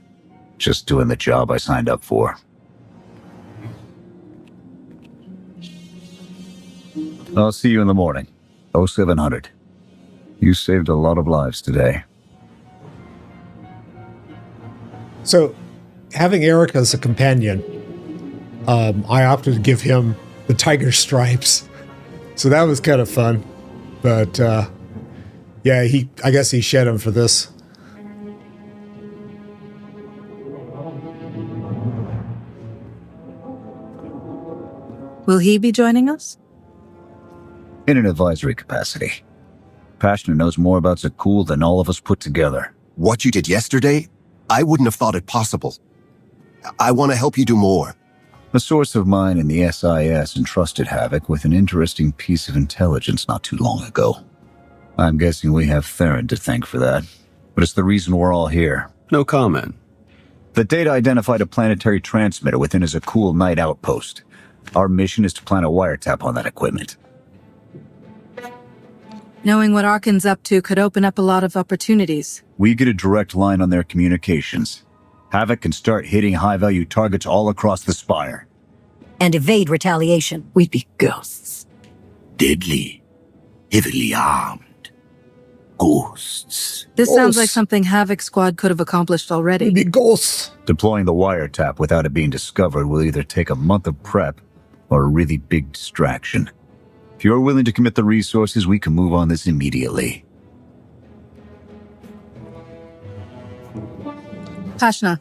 Just doing the job I signed up for. I'll see you in the morning. 0700. You saved a lot of lives today. So, having Eric as a companion, I opted to give him the tiger stripes. So that was kind of fun. But, yeah, I guess he shed him for this. Will he be joining us? In an advisory capacity. Passionate knows more about Zakuul than all of us put together. What you did yesterday, I wouldn't have thought it possible. I want to help you do more. A source of mine in the SIS entrusted Havoc with an interesting piece of intelligence not too long ago. I'm guessing we have Theron to thank for that, but it's the reason we're all here. No comment. The data identified a planetary transmitter within a Zakuul night outpost. Our mission is to plant a wiretap on that equipment. Knowing what Arkan's up to could open up a lot of opportunities. We get a direct line on their communications. Havoc can start hitting high-value targets all across the Spire. And evade retaliation. We'd be ghosts. Deadly. Heavily armed. Ghosts. This sounds like something Havoc Squad could have accomplished already. We'd be ghosts. Deploying the wiretap without it being discovered will either take a month of prep or a really big distraction. If you're willing to commit the resources, we can move on this immediately. Pashna,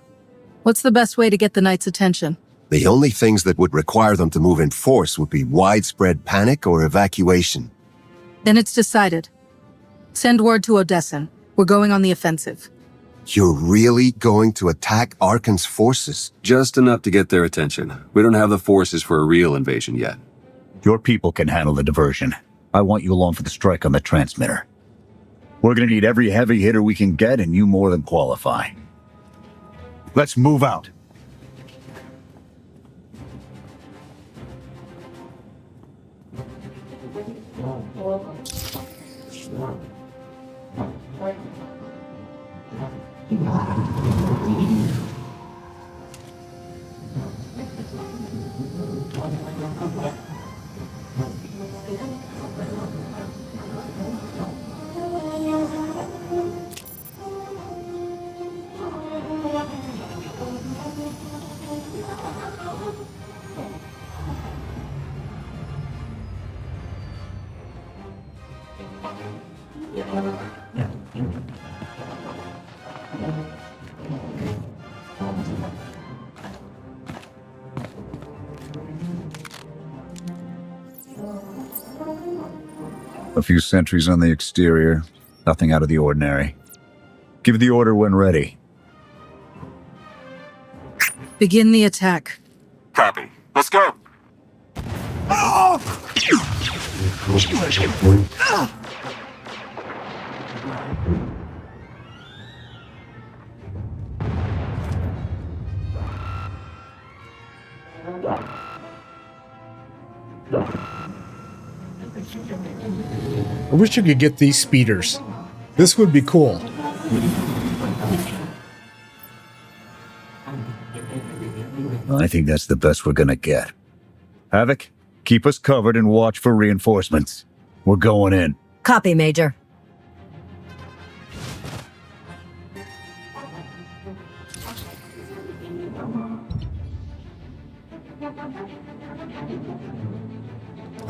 what's the best way to get the Knight's attention? The only things that would require them to move in force would be widespread panic or evacuation. Then it's decided. Send word to Odessen. We're going on the offensive. You're really going to attack Arkan's forces? Just enough to get their attention. We don't have the forces for a real invasion yet. Your people can handle the diversion. I want you along for the strike on the transmitter. We're gonna need every heavy hitter we can get, and you more than qualify. Let's move out. A few sentries on the exterior, nothing out of the ordinary. Give the order when ready. Begin the attack. Copy. Let's go. I wish you could get these speeders. This would be cool. I think that's the best we're gonna get. Havoc, keep us covered and watch for reinforcements. We're going in. Copy, Major.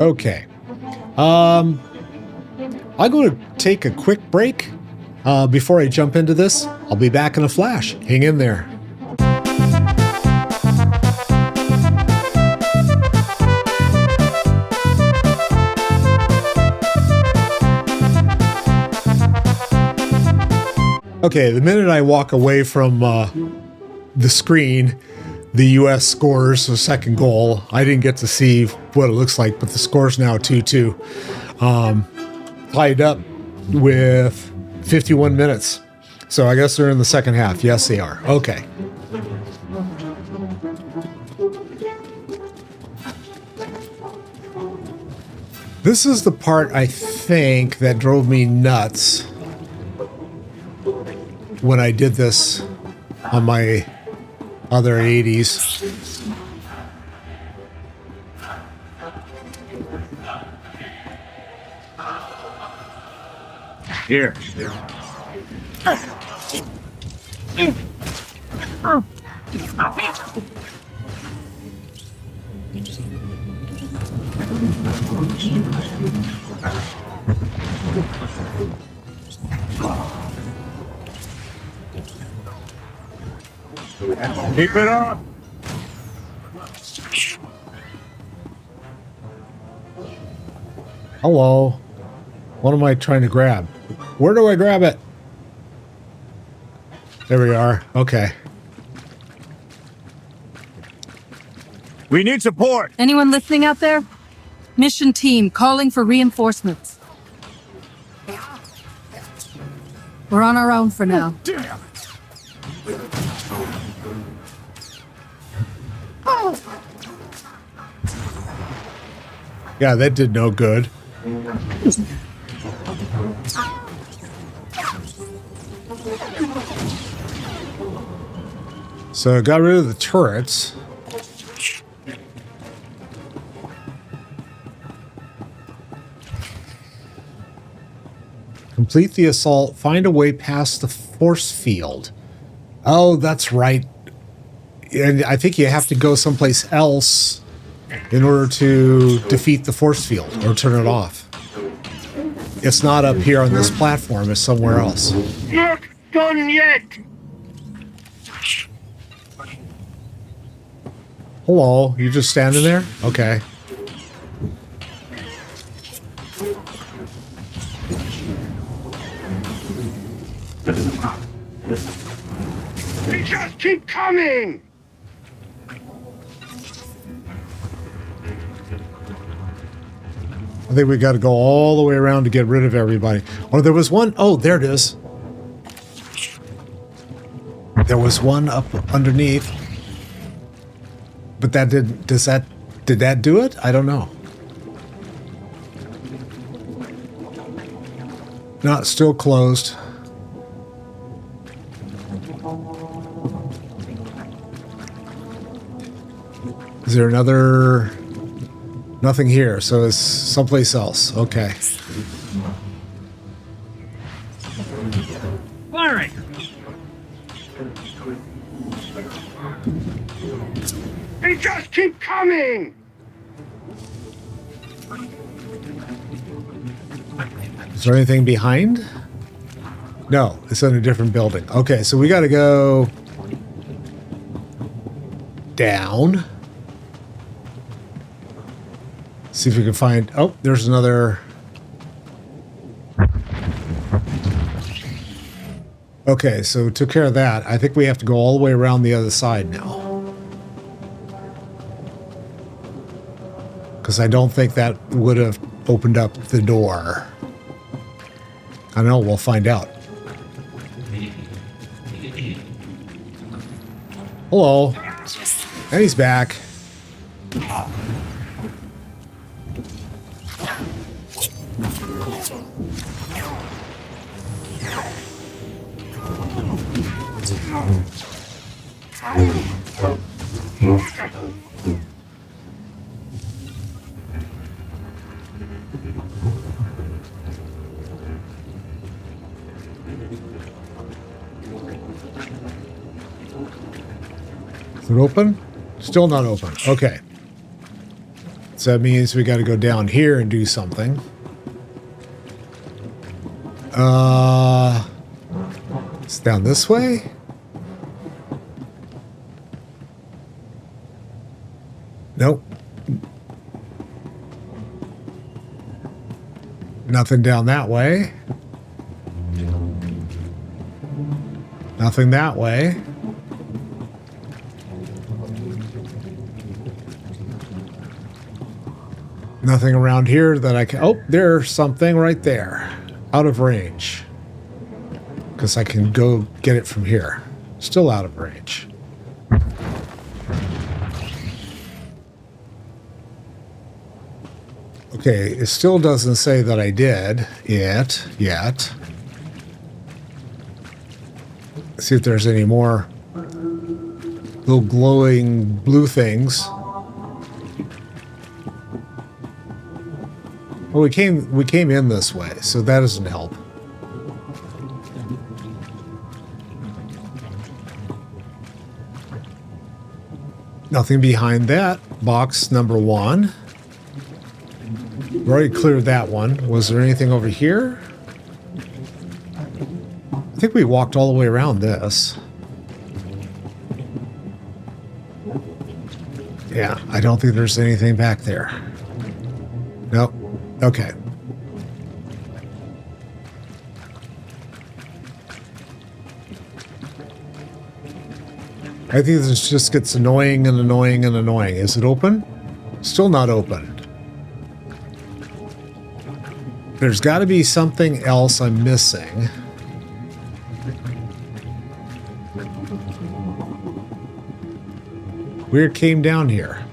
Okay. I'm going to take a quick break before I jump into this. I'll be back in a flash. Hang in there. Okay, the minute I walk away from the screen, the U.S. scores a second goal. I didn't get to see what it looks like, but the score's now 2-2. Tied up with 51 minutes. So I guess they're in the second half. Yes, they are. Okay. This is the part, I think, that drove me nuts when I did this on my other 80s. Here. Keep it up. Hello. What am I trying to grab? Where do I grab it? There we are. Okay. We need support. Anyone listening out there? Mission team calling for reinforcements. We're on our own for now. Damn. Yeah, that did no good. So I got rid of the turrets. Complete the assault. Find a way past the force field. Oh, that's right. And I think you have to go someplace else in order to defeat the force field or turn it off. It's not up here on this platform. It's somewhere else. Not done yet. Hello, you just standing there? Okay. They just keep coming. I think we got to go all the way around to get rid of everybody. Oh, there was one. Oh, there it is. There was one up underneath. But that did that do it? I don't know. Not still closed. Is there another? Nothing here, so it's someplace else. Okay. Firing. They just keep coming. Is there anything behind? No, it's in a different building. Okay, so we got to go down. See if we can find... Oh, there's another... Okay, so took care of that. I think we have to go all the way around the other side now. Because I don't think that would have opened up the door. I don't know, we'll find out. Hello. And he's back. Is it open? Still not open. Okay. So that means we got to go down here and do something. It's down this way? Nope. Nothing down that way. Nothing that way. Nothing around here that I can... Oh, there's something right there. Out of range. Because I can go get it from here. Still out of range. Okay, it still doesn't say that I did it yet. Let's see if there's any more little glowing blue things. Well, we came in this way, so that doesn't help. Nothing behind that. Box number 1. We already cleared that one. Was there anything over here? I think we walked all the way around this. Yeah, I don't think there's anything back there. Nope. Okay. I think this just gets annoying and annoying and annoying. Is it open? Still not open. There's got to be something else I'm missing. Weird came down here.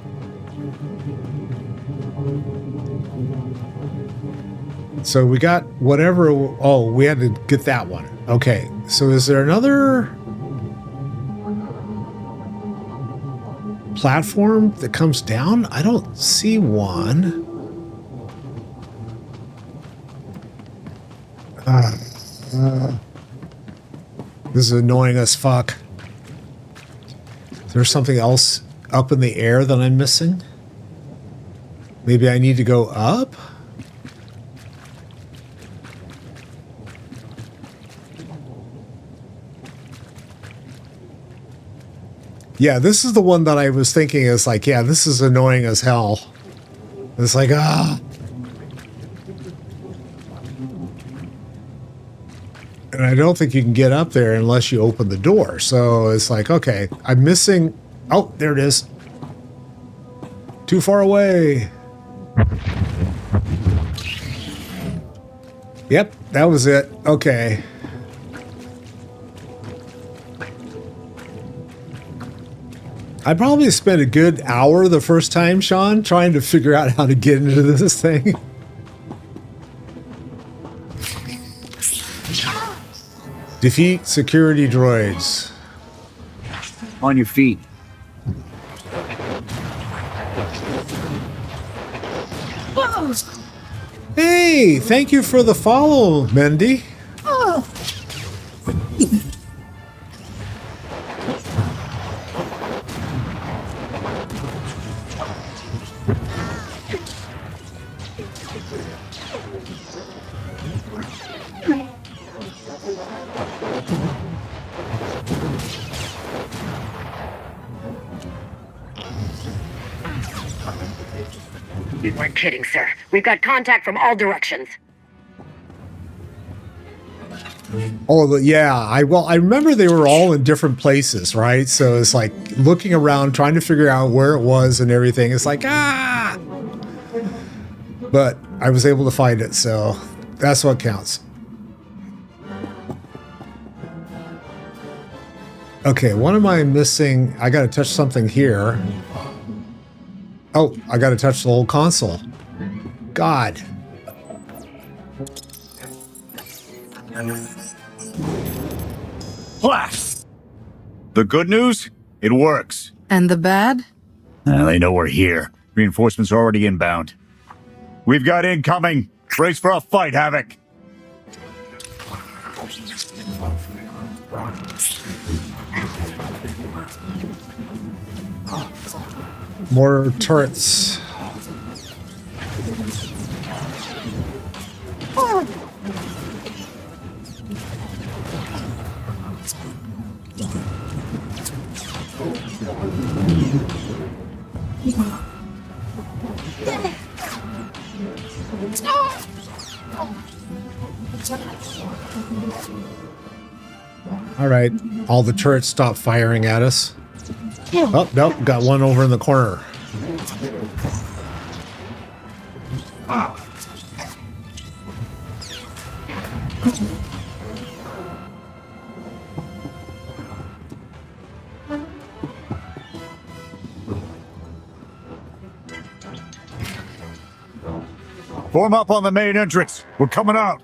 So we got whatever. Oh, we had to get that one. Okay. So is there another platform that comes down? I don't see one. This is annoying as fuck. Is there something else up in the air that I'm missing? Maybe I need to go up? Yeah, this is the one that I was thinking is like, yeah, this is annoying as hell. It's like, And I don't think you can get up there unless you open the door. So it's like, okay, I'm missing... Oh, there it is. Too far away. Yep, that was it. Okay. I probably spent a good hour the first time, Sean, trying to figure out how to get into this thing. Defeat security droids. On your feet. Hey, thank you for the follow, Mendy. We're kidding, sir. We've got contact from all directions. Oh, yeah. I remember they were all in different places, right? So it's like looking around, trying to figure out where it was and everything. It's like, But I was able to find it, so that's what counts. Okay, what am I missing? I got to touch something here. Oh, I got to touch the whole console. God. The good news? It works. And the bad? They know we're here. Reinforcements are already inbound. We've got incoming. Brace for a fight, Havoc. More turrets. All right, all the turrets stop firing at us. Oh, nope, got one over in the corner. Form up on the main entrance. We're coming out.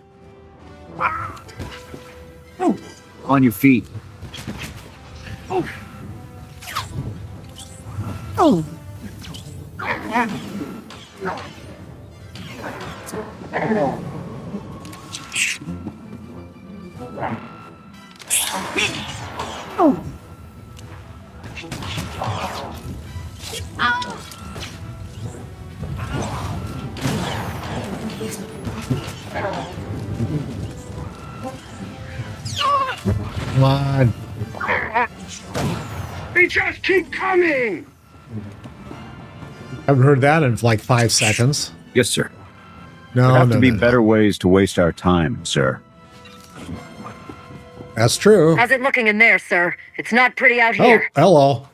On your feet. Come on. They just keep coming! Haven't heard that in like 5 seconds. Yes, sir. No, there have no, to be no, no. better ways to waste our time, sir. That's true. How's it looking in there, sir? It's not pretty out Oh, here. hello.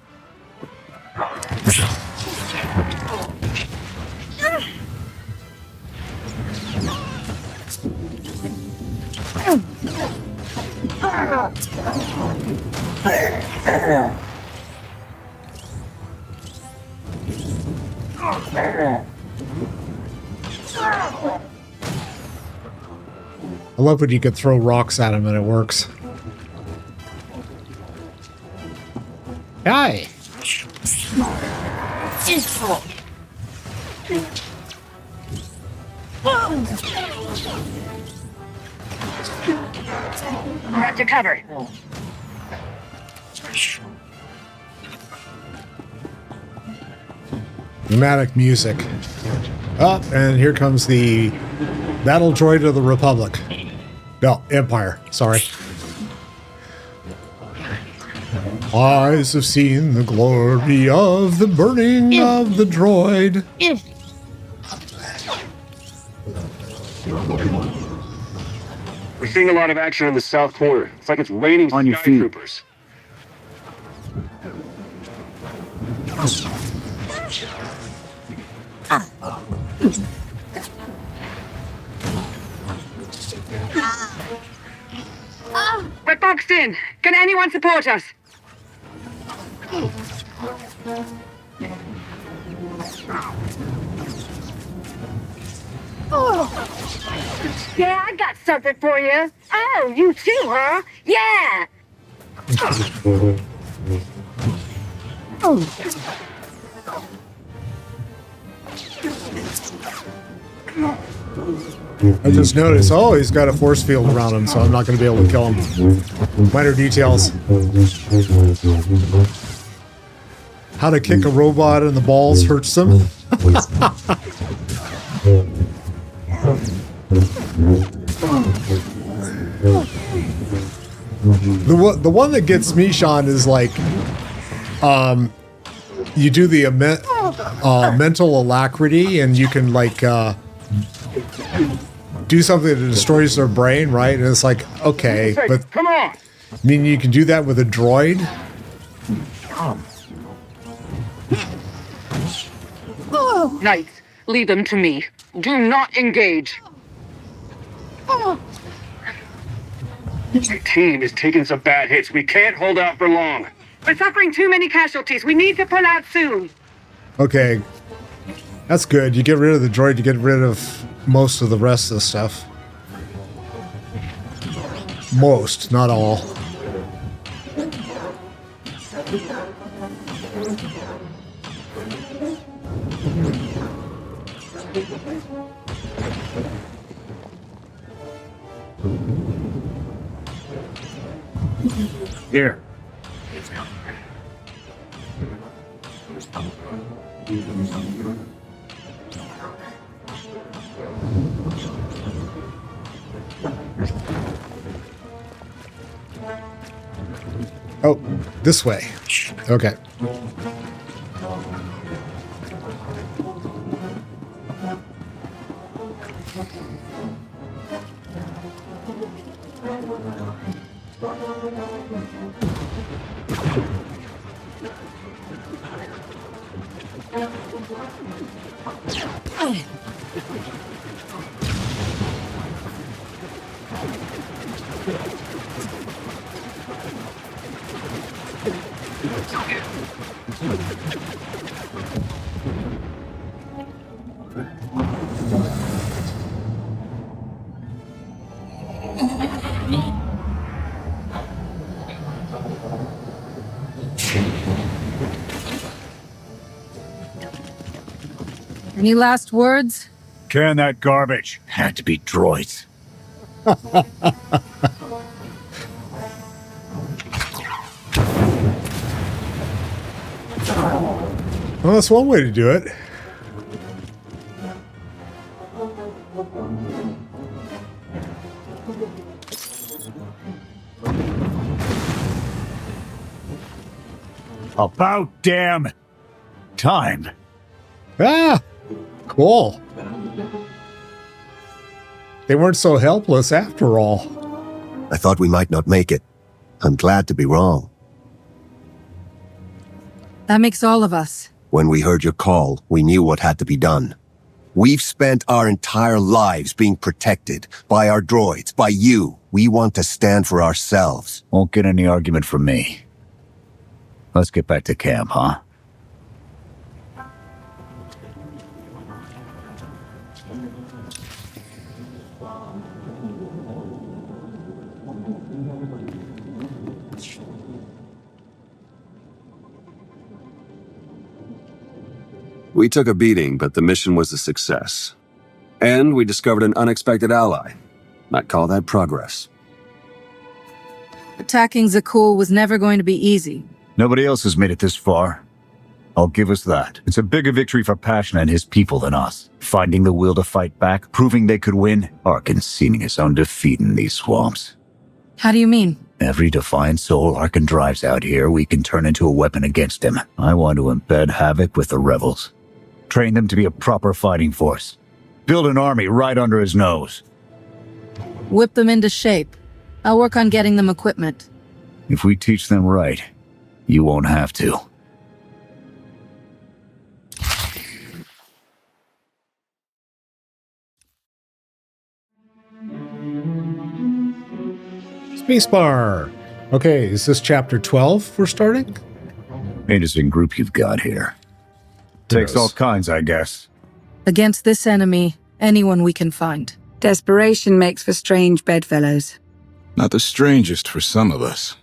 I love when you can throw rocks at him and it works. Hi. Got you covered. Dramatic music. Oh, and here comes the battle droid of the Republic. No, Empire. Sorry. Eyes have seen the glory of the burning of the droid. We're seeing a lot of action in the south corner. It's like it's raining On your sky feet. troopers. We're boxed in. Can anyone support us? Yeah, I got something for you. Oh, you too, huh? Yeah. I just noticed, oh, he's got a force field around him, so I'm not going to be able to kill him. Minor details. How to kick a robot in the balls hurts them. The one that gets me, Sean, is like, you do the mental alacrity, and you can like do something that destroys their brain, right? And it's like, okay, but Come on! I mean, you can do that with a droid. Knights, leave them to me. Do not engage. Our team is taking some bad hits. We can't hold out for long. We're suffering too many casualties. We need to pull out soon. Okay, that's good. You get rid of the droid, you get rid of most of the rest of the stuff. Most, not all. Here. Oh, this way. Okay. Any last words? Can that garbage. Had to be droids. Well, that's one way to do it. About damn time. Ah, cool. They weren't so helpless after all. I thought we might not make it. I'm glad to be wrong. That makes all of us. When we heard your call, we knew what had to be done. We've spent our entire lives being protected by our droids, by you. We want to stand for ourselves. Won't get any argument from me. Let's get back to camp, huh? We took a beating, but the mission was a success. And we discovered an unexpected ally. Might call that progress. Attacking Zakul was never going to be easy. Nobody else has made it this far. I'll give us that. It's a bigger victory for Passion and his people than us. Finding the will to fight back, proving they could win, or conceding his own defeat in these swamps. How do you mean? Every defiant soul Arkan drives out here, we can turn into a weapon against him. I want to embed Havoc with the rebels. Train them to be a proper fighting force. Build an army right under his nose. Whip them into shape. I'll work on getting them equipment. If we teach them right, you won't have to. Spacebar. Okay, is this chapter 12 we're starting? Interesting group you've got here. Takes all kinds, I guess. Against this enemy, anyone we can find. Desperation makes for strange bedfellows. Not the strangest for some of us.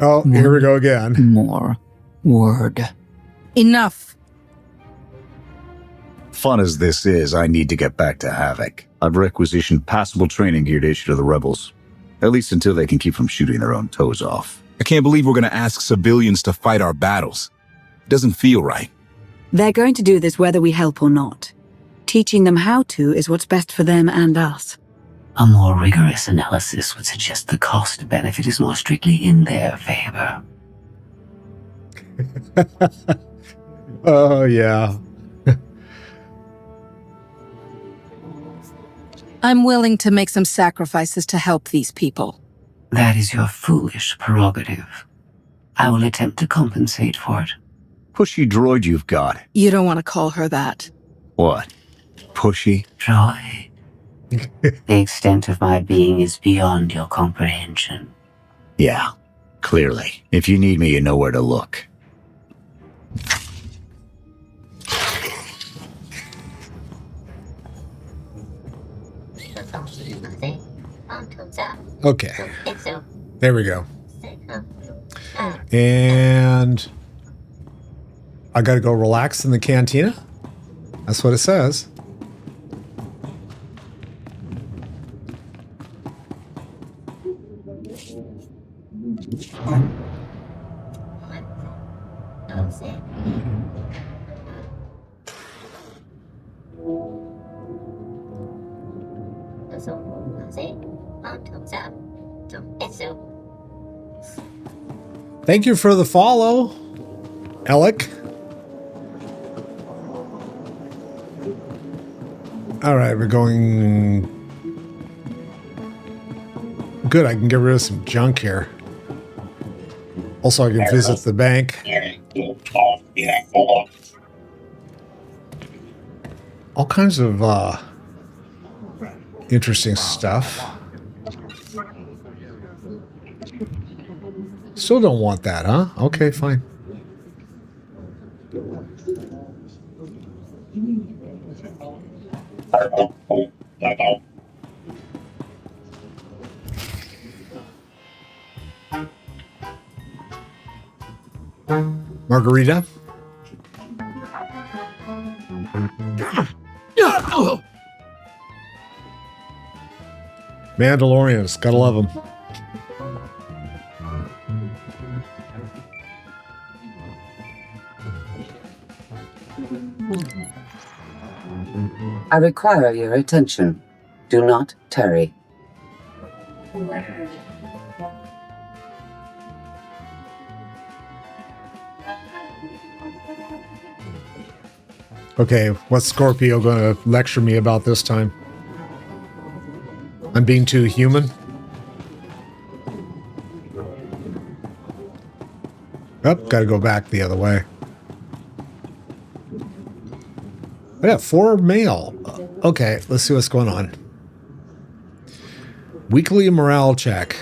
Oh, here we go again. More word. Enough. Fun as this is, I need to get back to Havoc. I've requisitioned passable training gear to issue to the rebels. At least until they can keep from shooting their own toes off. I can't believe we're gonna ask civilians to fight our battles. It doesn't feel right. They're going to do this whether we help or not. Teaching them how to is what's best for them and us. A more rigorous analysis would suggest the cost-benefit is more strictly in their favor. Oh, yeah. I'm willing to make some sacrifices to help these people. That is your foolish prerogative. I will attempt to compensate for it. Pushy droid you've got. You don't want to call her that. What? Pushy? Droid. The extent of my being is beyond your comprehension. Yeah, clearly. If you need me, you know where to look. Okay. There we go. And I got to go relax in the cantina. That's what it says. Thank you for the follow, Alec. All right, we're going... Good, I can get rid of some junk here. Also, I can visit the bank. All kinds of interesting stuff. Still don't want that, huh? Okay, fine. Margarita? Mandalorians, gotta love them. I require your attention. Do not tarry. Okay, what's Scorpio going to lecture me about this time? I'm being too human? Oh, gotta go back the other way. I got 4 mail. Okay, let's see what's going on. Weekly morale check.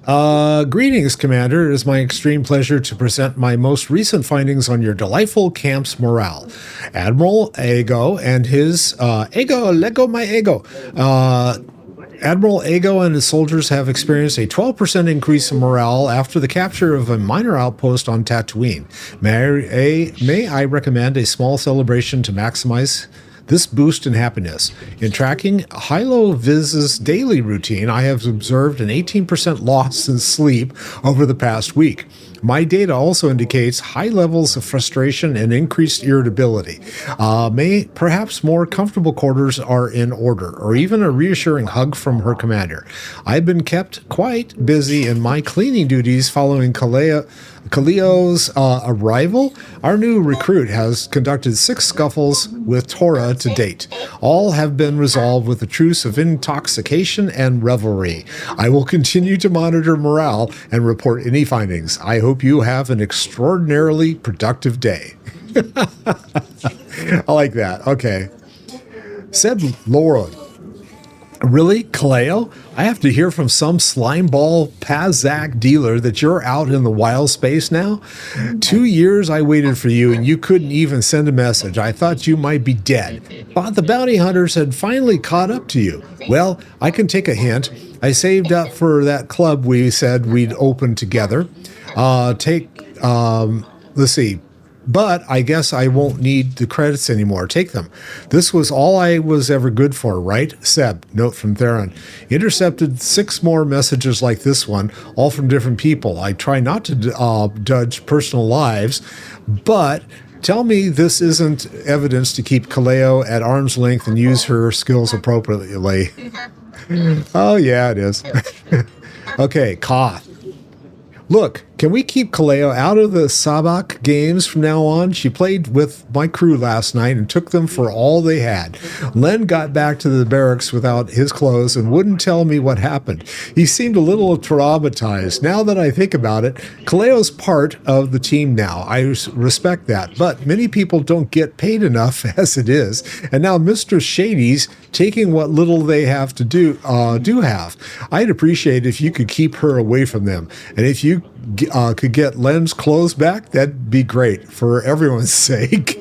Greetings, Commander. It is my extreme pleasure to present my most recent findings on your delightful camp's morale. Admiral Ego and his... Ego, let go my ego. Admiral Ego and his soldiers have experienced a 12% increase in morale after the capture of a minor outpost on Tatooine. May I recommend a small celebration to maximize this boost in happiness. In tracking Hylo Viz's daily routine, I have observed an 18% loss in sleep over the past week. My data also indicates high levels of frustration and increased irritability. Perhaps more comfortable quarters are in order, or even a reassuring hug from her commander. I've been kept quite busy in my cleaning duties following Kaleo's arrival. Our new recruit has conducted 6 scuffles with Tora to date. All have been resolved with a truce of intoxication and revelry. I will continue to monitor morale and report any findings. I hope you have an extraordinarily productive day. I like that. Okay. Said Laura. Really, Kaleo? I have to hear from some slimeball Pazak dealer that you're out in the wild space now? 2 years I waited for you and you couldn't even send a message. I thought you might be dead. Thought the bounty hunters had finally caught up to you. Well, I can take a hint. I saved up for that club we said we'd open together. Let's see. But I guess I won't need the credits anymore. Take them. This was all I was ever good for, right? Seb, note from Theron. Intercepted 6 more messages like this one, all from different people. I try not to judge personal lives, but tell me this isn't evidence to keep Kaleo at arm's length and use her skills appropriately. Oh, yeah, it is. Okay, Koth. Look, can we keep Kaleo out of the Sabak games from now on? She played with my crew last night and took them for all they had. Len got back to the barracks without his clothes and wouldn't tell me what happened. He seemed a little traumatized. Now that I think about it, Kaleo's part of the team now. I respect that, but many people don't get paid enough as it is. And now Mr. Shady's taking what little they have to do have. I'd appreciate if you could keep her away from them. And if you could get Len's clothes back, that'd be great for everyone's sake.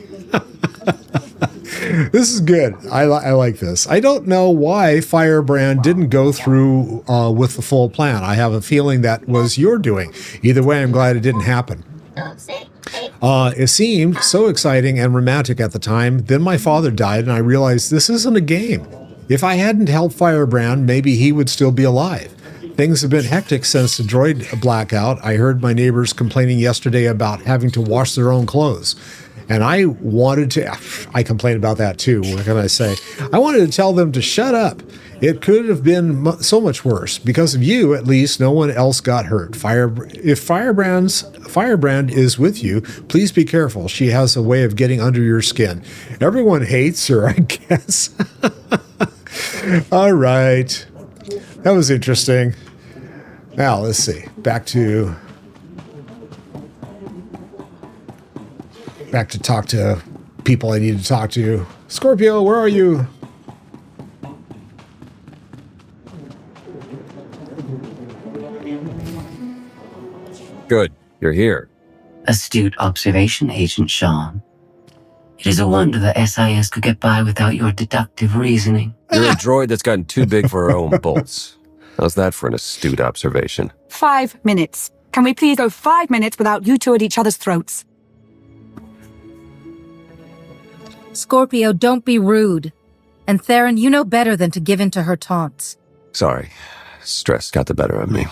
This is good. I like this. I don't know why Firebrand didn't go through with the full plan. I have a feeling that was your doing. Either way, I'm glad it didn't happen. It seemed so exciting and romantic at the time. Then my father died, and I realized this isn't a game. If I hadn't helped Firebrand, maybe he would still be alive. Things have been hectic since the droid blackout. I heard my neighbors complaining yesterday about having to wash their own clothes. And I complained about that too. What can I say? I wanted to tell them to shut up. It could have been so much worse. Because of you, at least, no one else got hurt. If Firebrand is with you, please be careful. She has a way of getting under your skin. Everyone hates her, I guess. All right. That was interesting. Now, let's see. Back to talk to people I need to talk to. Scorpio, where are you? Good. You're here. Astute observation, Agent Sean. It is a wonder the SIS could get by without your deductive reasoning. You're a droid that's gotten too big for her own bolts. How's that for an astute observation? 5 minutes. Can we please go 5 minutes without you two at each other's throats? Scorpio, don't be rude. And Theron, you know better than to give in to her taunts. Sorry. Stress got the better of me.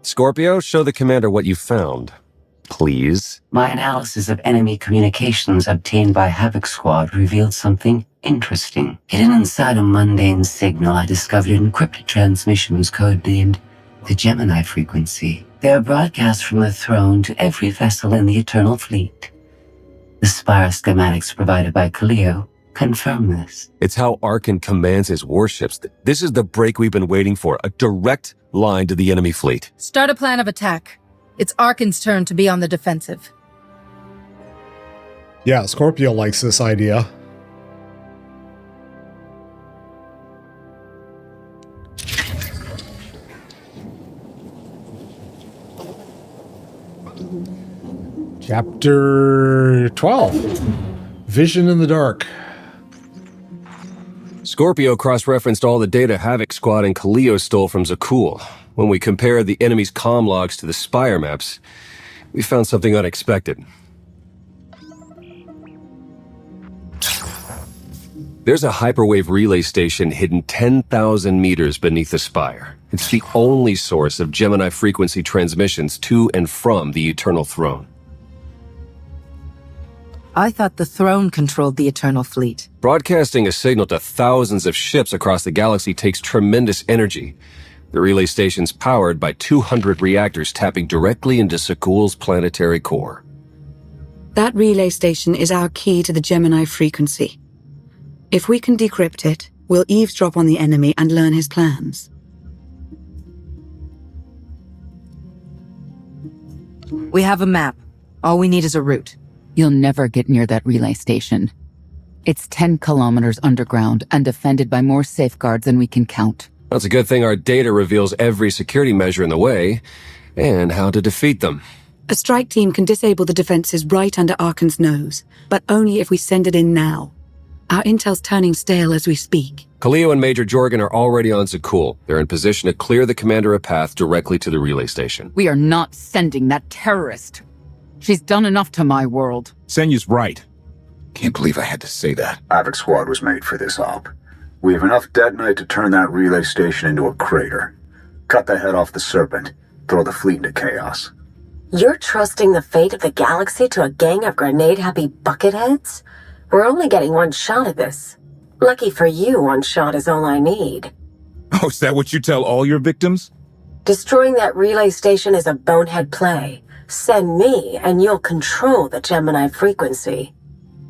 Scorpio, show the commander what you found. Please. My analysis of enemy communications obtained by Havoc Squad revealed something interesting. Hidden inside a mundane signal, I discovered encrypted transmissions codenamed the Gemini frequency. They are broadcast from the throne to every vessel in the Eternal Fleet. The Spire schematics provided by Kaleo confirm this. It's how Arkin commands his warships. This is the break we've been waiting for. A direct line to the enemy fleet. Start a plan of attack. It's Arkin's turn to be on the defensive. Yeah, Scorpio likes this idea. Chapter 12. Vision in the Dark. Scorpio cross-referenced all the data Havoc Squad and Kaleo stole from Zakul. When we compared the enemy's comm logs to the Spire maps, we found something unexpected. There's a hyperwave relay station hidden 10,000 meters beneath the Spire. It's the only source of Gemini frequency transmissions to and from the Eternal Throne. I thought the throne controlled the Eternal Fleet. Broadcasting a signal to thousands of ships across the galaxy takes tremendous energy. The relay station's powered by 200 reactors tapping directly into Zakul's planetary core. That relay station is our key to the Gemini frequency. If we can decrypt it, we'll eavesdrop on the enemy and learn his plans. We have a map. All we need is a route. You'll never get near that relay station. It's 10 kilometers underground and defended by more safeguards than we can count. That's a good thing our data reveals every security measure in the way, and how to defeat them. A strike team can disable the defenses right under Arkin's nose, but only if we send it in now. Our intel's turning stale as we speak. Kaleo and Major Jorgen are already on Zakul. They're in position to clear the commander a path directly to the relay station. We are not sending that terrorist. She's done enough to my world. Senyu's right. Can't believe I had to say that. Havoc Squad was made for this op. We have enough detonite to turn that relay station into a crater. Cut the head off the Serpent. Throw the fleet into chaos. You're trusting the fate of the galaxy to a gang of grenade-happy bucketheads? We're only getting one shot at this. Lucky for you, one shot is all I need. Oh, is that what you tell all your victims? Destroying that relay station is a bonehead play. Send me, and you'll control the Gemini frequency.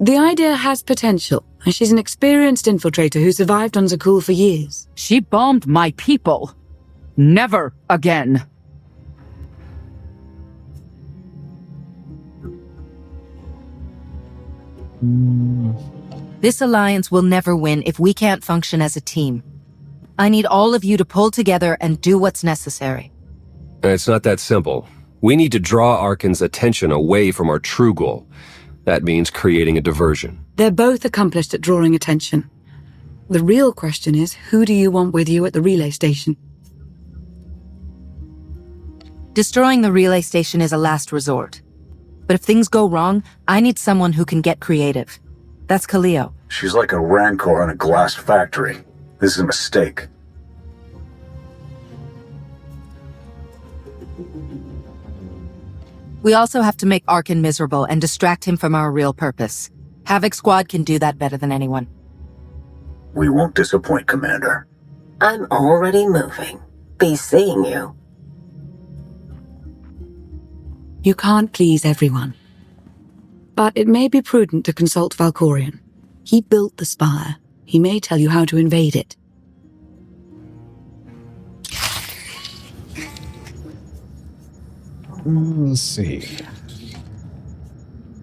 The idea has potential, and she's an experienced infiltrator who survived on Zakul for years. She bombed my people. Never again. This alliance will never win if we can't function as a team. I need all of you to pull together and do what's necessary. It's not that simple. We need to draw Arkin's attention away from our true goal. That means creating a diversion. They're both accomplished at drawing attention. The real question is, who do you want with you at the relay station? Destroying the relay station is a last resort. But if things go wrong, I need someone who can get creative. That's Kaleo. She's like a rancor in a glass factory. This is a mistake. We also have to make Arkin miserable and distract him from our real purpose. Havoc Squad can do that better than anyone. We won't disappoint, Commander. I'm already moving. Be seeing you. You can't please everyone. But it may be prudent to consult Valkorion. He built the Spire. He may tell you how to invade it. Let's see.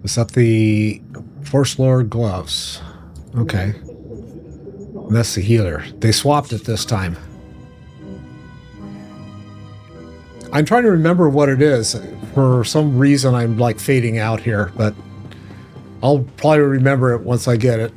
Is that the Force Lord gloves? Okay. And that's the healer. They swapped it this time. I'm trying to remember what it is. For some reason, I'm like fading out here, but I'll probably remember it once I get it.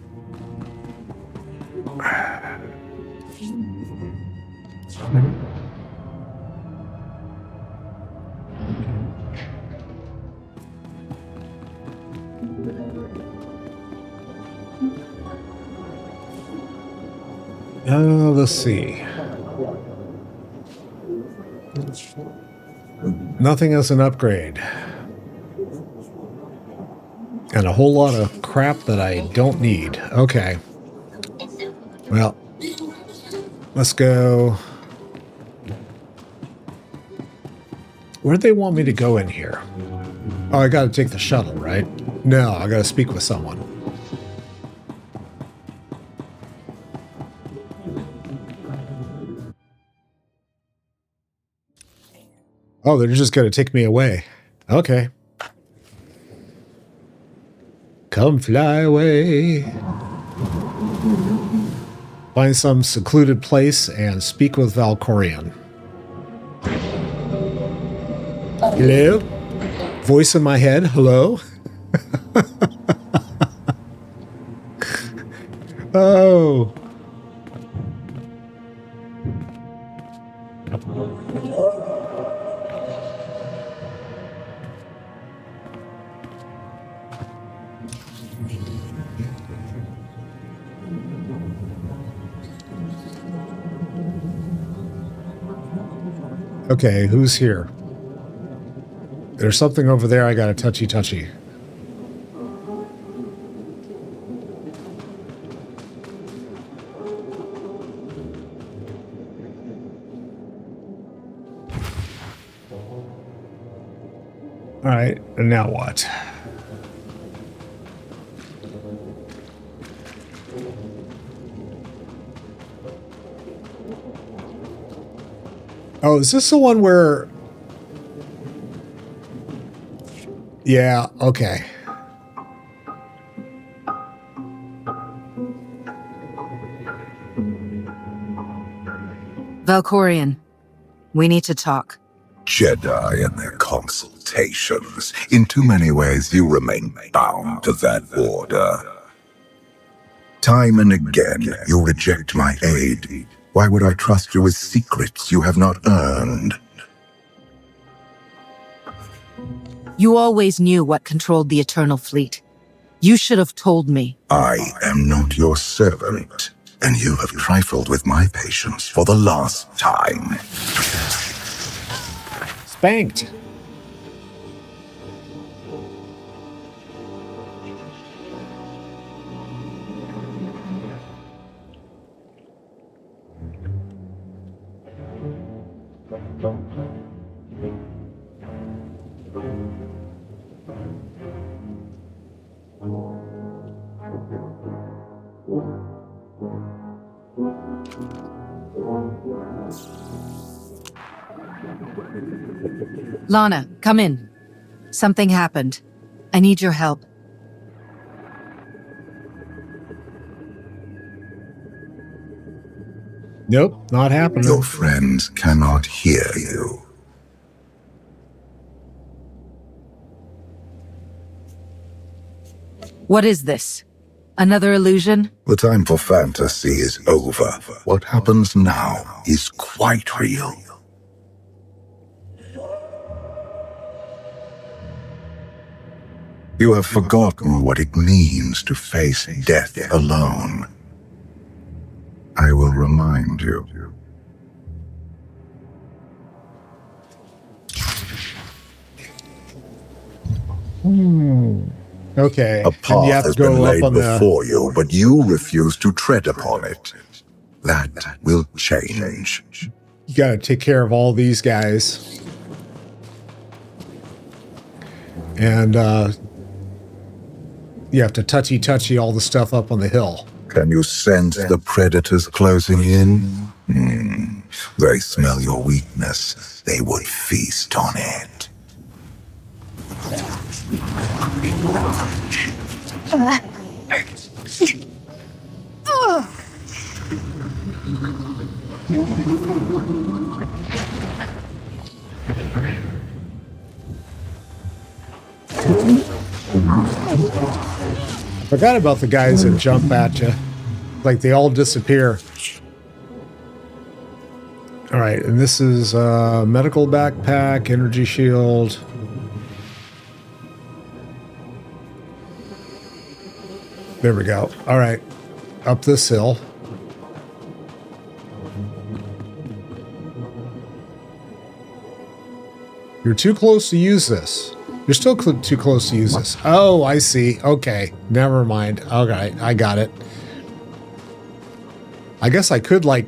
Let's see. Nothing as an upgrade. And a whole lot of crap that I don't need. Okay. Well, let's go. Where do they want me to go in here? Oh, I gotta take the shuttle, right? No, I gotta speak with someone. Oh, they're just going to take me away. Okay. Come fly away. Find some secluded place and speak with Valkorion. Hello? Voice in my head. Hello? Oh. Okay, who's here? There's something over there I got a touchy-touchy. All right, and now what? Oh, is this the one where... Yeah, okay. Valkorion, we need to talk. Jedi and their consultations. In too many ways, you remain bound to that order. Time and again, you reject my aid. Why would I trust you with secrets you have not earned? You always knew what controlled the Eternal Fleet. You should have told me. I am not your servant, and you have trifled with my patience for the last time. Spanked. Lana, come in. Something happened. I need your help. Nope, not happening. Your friends cannot hear you. What is this? Another illusion? The time for fantasy is over. What happens now is quite real. You have forgotten what it means to face death alone. I will remind you. Okay. A path you have has to go been up laid on the- before you, but you refuse to tread upon it. That will change. You got to take care of all these guys. And you have to touchy all the stuff up on the hill. Can you sense the predators closing in? They smell your weakness. They would feast on it. Forgot about the guys that jump at you. Like they all disappear. All right, and this is medical backpack, energy shield. There we go. All right, up this hill. You're too close to use this. You're still too close to use this. Oh, I see. Okay, never mind. Okay, I got it. I guess I could, like,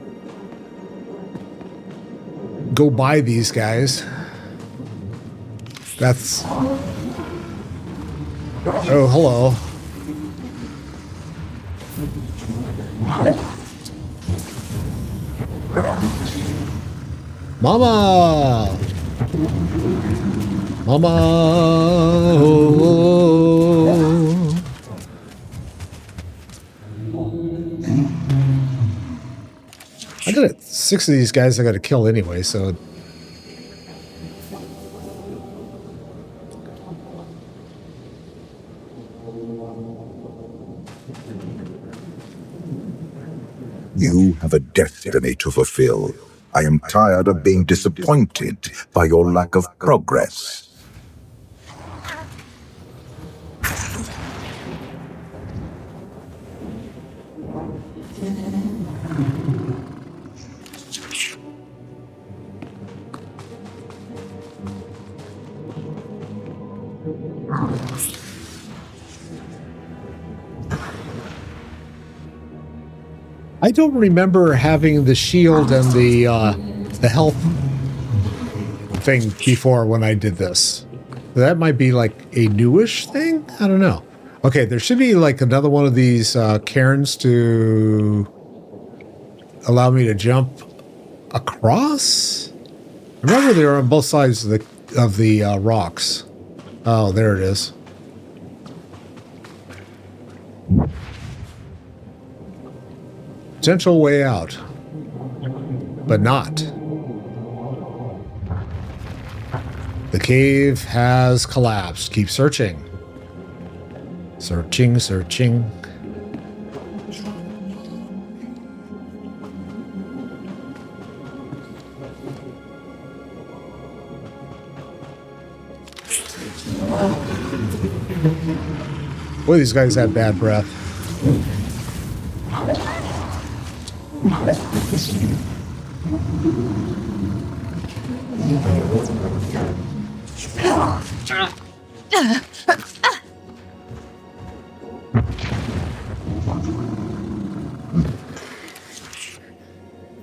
go buy these guys. That's... Oh, hello. Mama! Mama! I got it. 6 of these guys I got to kill anyway, so... You have a destiny to fulfill. I am tired of being disappointed by your lack of progress. I don't remember having the shield and the health thing before when I did this. That might be like a newish thing? I don't know. Okay, there should be like another one of these cairns to allow me to jump across? Remember they were on both sides of the rocks. Oh, there it is. Potential way out, but not. The cave has collapsed. Keep searching. Searching, searching. Boy, these guys have bad breath.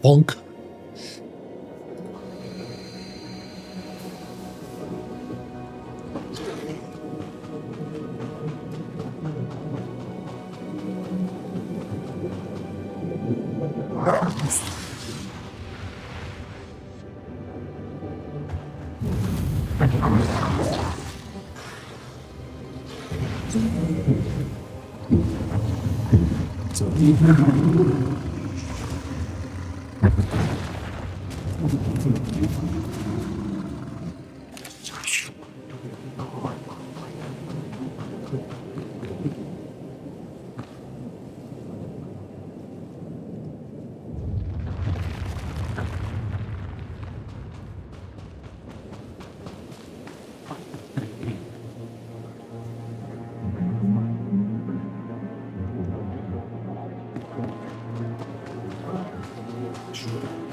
Bonk.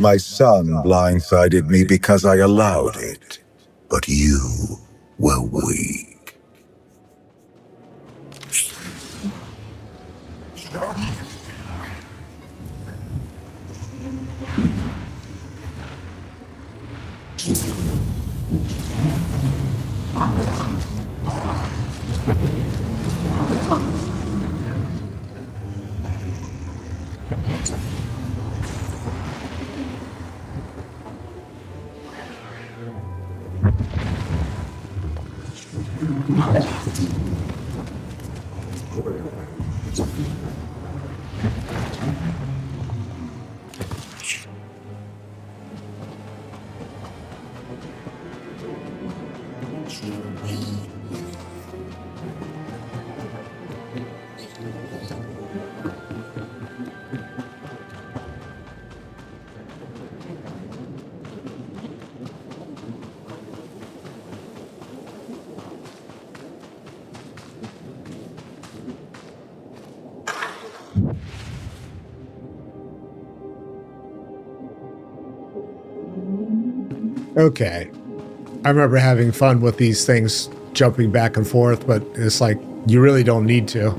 My son blindsided me because I allowed it. But you were weak. Okay. I remember having fun with these things jumping back and forth, but it's like, you really don't need to.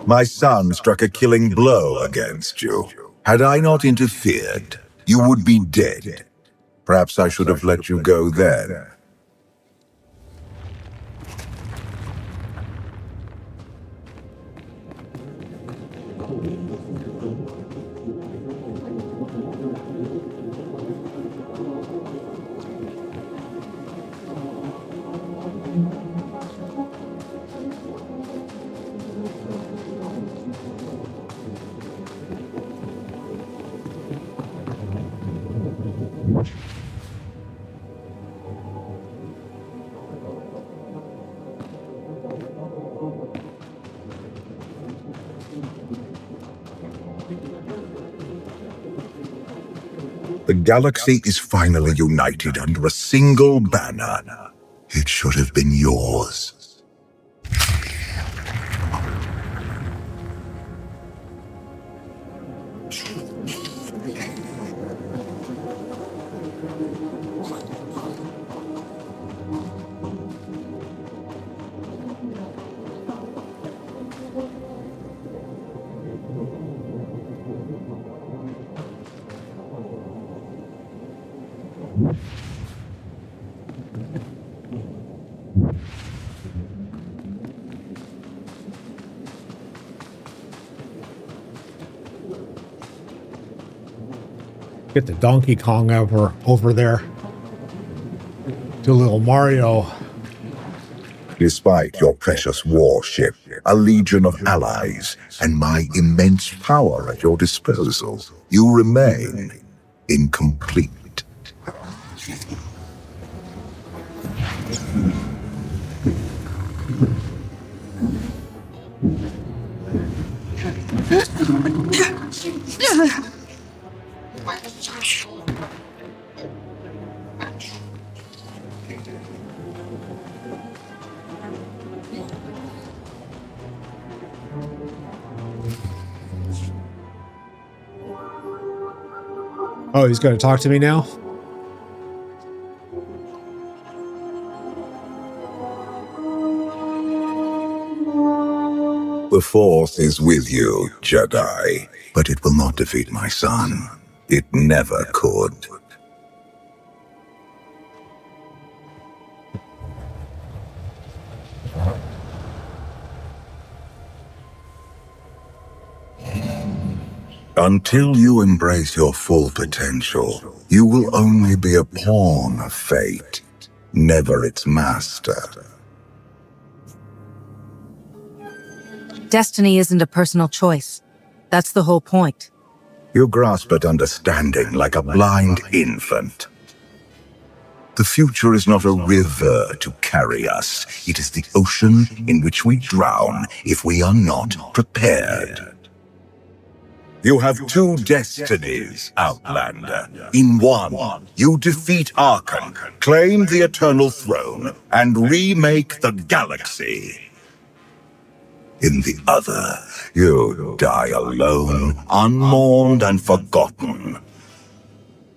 My son struck a killing blow against you. Had I not interfered, you would be dead. Perhaps I should have let you go then. The galaxy is finally united under a single banner. It should have been yours. Get the Donkey Kong over there. Do a little Mario. Despite your precious warship, a legion of allies, and my immense power at your disposal, you remain incomplete. Oh, he's going to talk to me now? The Force is with you, Jedi, but it will not defeat my son. It never could. Until you embrace your full potential, you will only be a pawn of fate, never its master. Destiny isn't a personal choice. That's the whole point. You grasp at understanding like a blind infant. The future is not a river to carry us. It is the ocean in which we drown if we are not prepared. You have two destinies, Outlander. In one, you defeat Archon, claim the Eternal Throne, and remake the galaxy. In the other, you die alone, unmourned and forgotten.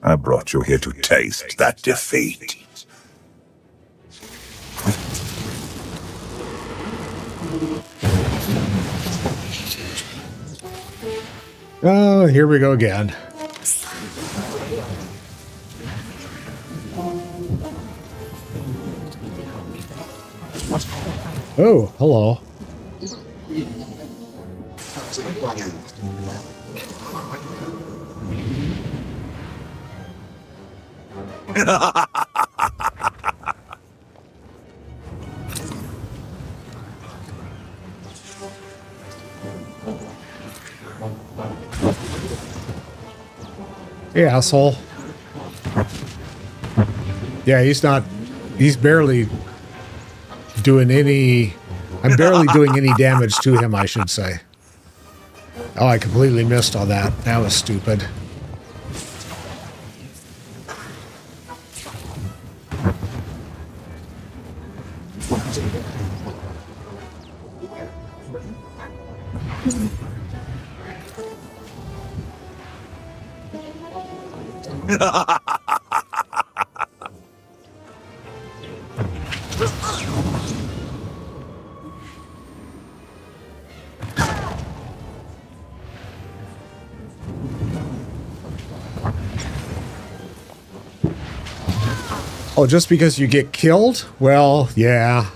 I brought you here to taste that defeat. Oh, here we go again. Oh, hello. Hey, asshole. Yeah, he's barely doing any, I'm barely doing any damage to him, I should say. Oh, I completely missed all that. That was stupid. Oh, just because you get killed? Well, yeah.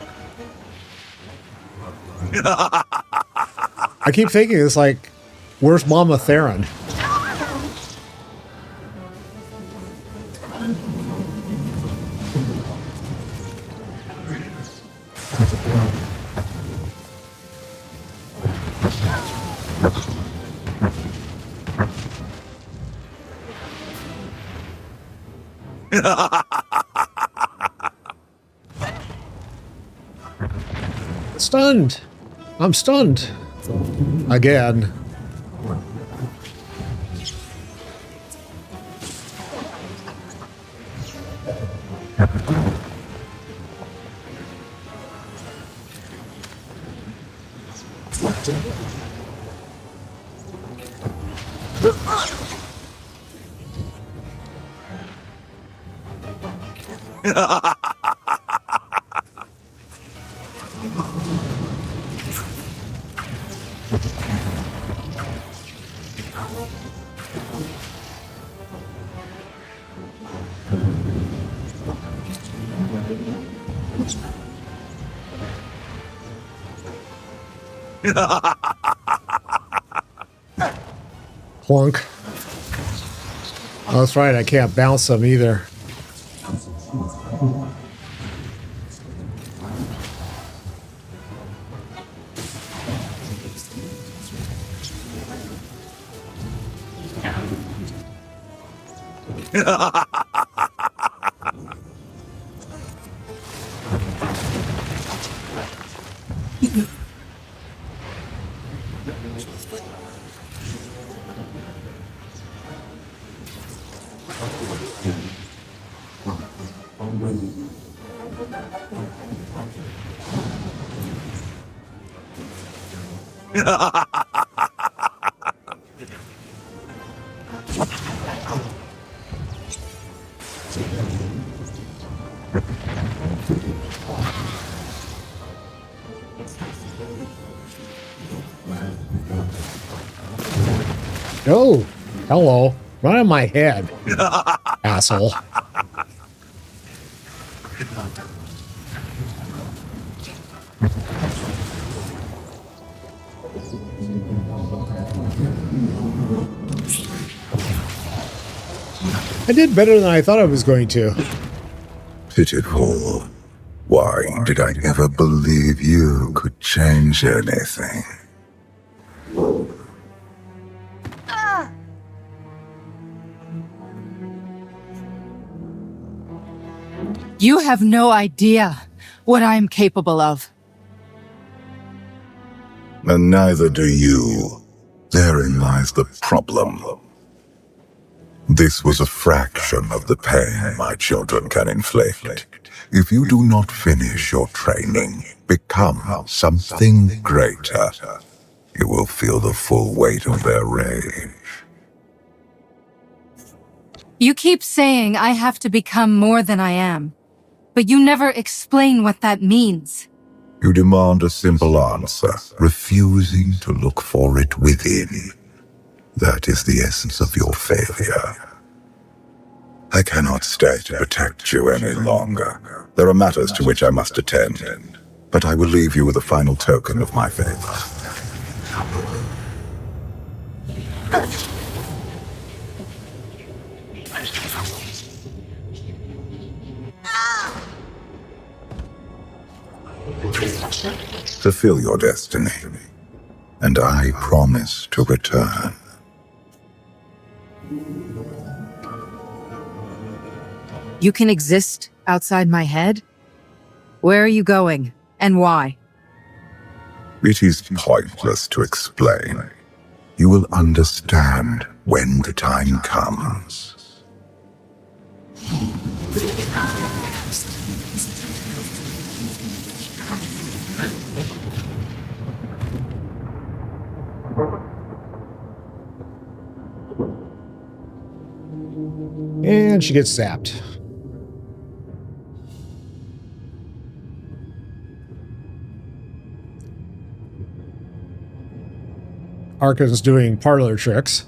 I keep thinking it's like, where's Mama Theron? Stunned. I'm stunned. Again. Plunk. Oh, that's right, I can't bounce them either. Oh, hello. Right on my head. Asshole. I did better than I thought I was going to. Pitiful. Why did I ever believe you could change anything? You have no idea what I am capable of. And neither do you. Therein lies the problem. This was a fraction of the pain my children can inflict. If you do not finish your training, become something greater, you will feel the full weight of their rage. You keep saying I have to become more than I am, but you never explain what that means. You demand a simple answer, refusing to look for it within. That is the essence of your failure. I cannot stay to protect you any longer. There are matters to which I must attend, but I will leave you with a final token of my favor. Fulfill your destiny, and I promise to return. You can exist outside my head? Where are you going, and why? It is pointless to explain. You will understand when the time comes. And she gets zapped. Arcan's doing parlor tricks.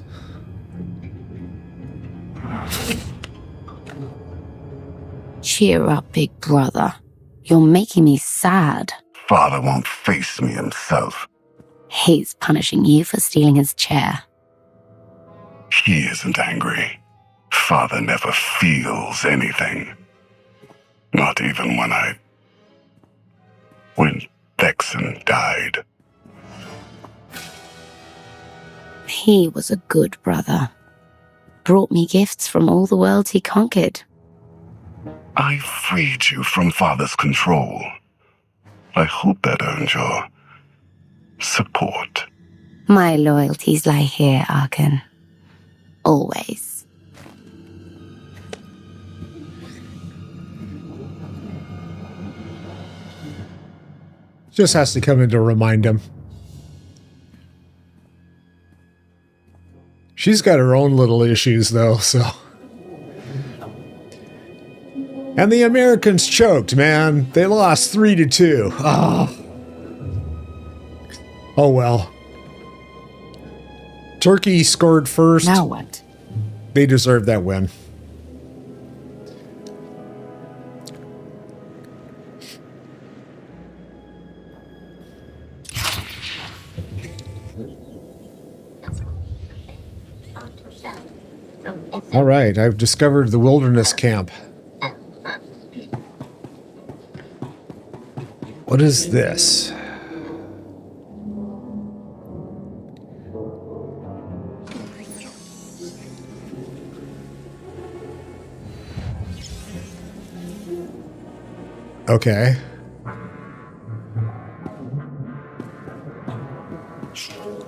Cheer up, big brother. You're making me sad. Father won't face me himself. He's punishing you for stealing his chair. He isn't angry. Father never feels anything. Not even when Vexen died. He was a good brother. Brought me gifts from all the worlds he conquered. I freed you from Father's control. I hope that earned your support. My loyalties lie here, Arcan. Always. Just has to come in to remind him. She's got her own little issues, though, so. And the Americans choked, man. They lost 3-2. Oh, well. Turkey scored first. Now what? They deserved that win. All right, I've discovered the wilderness camp. What is this? Okay.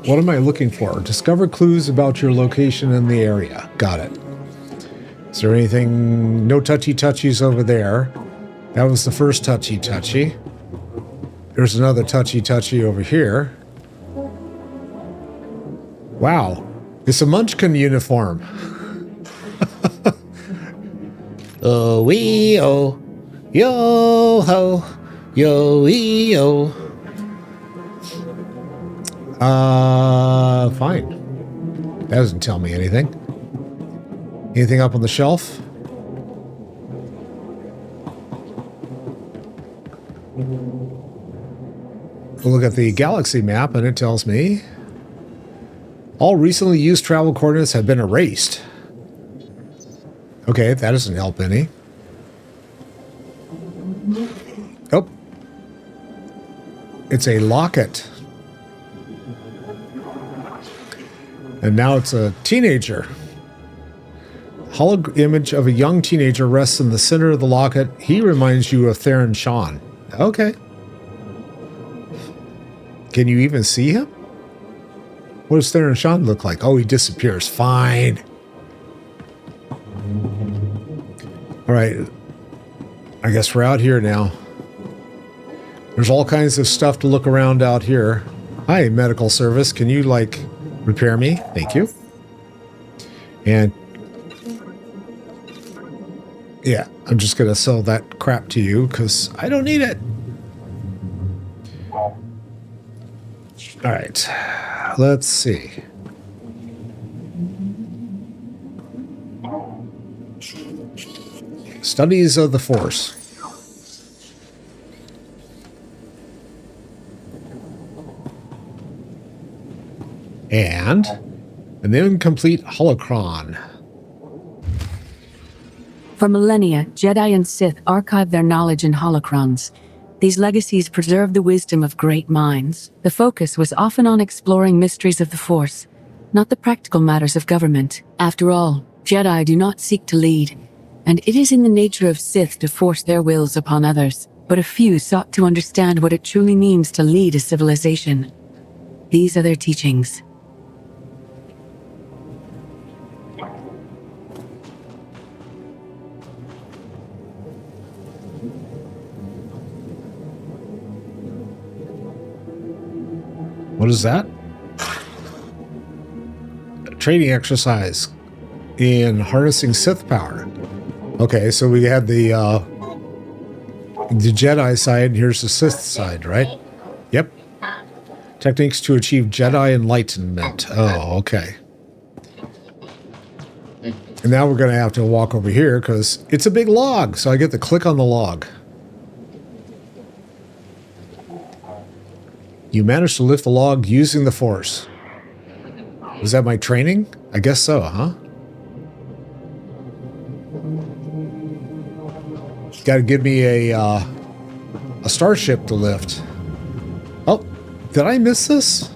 What am I looking for? Discover clues about your location in the area. Got it. Is there anything? No touchy-touchies over there. That was the first touchy-touchy. There's another touchy-touchy over here. Wow. It's a Munchkin uniform. Oh, wee, oh. Yo, ho. Yo, wee, oh. Fine. That doesn't tell me anything. Anything up on the shelf? We'll look at the galaxy map and it tells me all recently used travel coordinates have been erased. Okay, that doesn't help any. Oh. It's a locket. And now it's a teenager. Hollow image of a young teenager rests in the center of the locket. He reminds you of Theron Shan. Okay. Can you even see him? What does Theron Shan look like? Oh, he disappears. Fine. All right. I guess we're out here now. There's all kinds of stuff to look around out here. Hi, medical service. Can you, like, repair me? Thank you. And yeah, I'm just going to sell that crap to you because I don't need it. All right. Let's see. Studies of the Force. And an incomplete holocron. For millennia, Jedi and Sith archived their knowledge in holocrons. These legacies preserved the wisdom of great minds. The focus was often on exploring mysteries of the Force, not the practical matters of government. After all, Jedi do not seek to lead, and it is in the nature of Sith to force their wills upon others. But a few sought to understand what it truly means to lead a civilization. These are their teachings. What is that? A training exercise in harnessing Sith power. Okay, so we had the Jedi side, and here's the Sith side, right? Yep. Techniques to achieve Jedi enlightenment. Oh, okay. And now we're going to have to walk over here because it's a big log, so I get to click on the log. You managed to lift the log using the Force. Was that my training? I guess so, huh? Got to give me a starship to lift. Oh, did I miss this?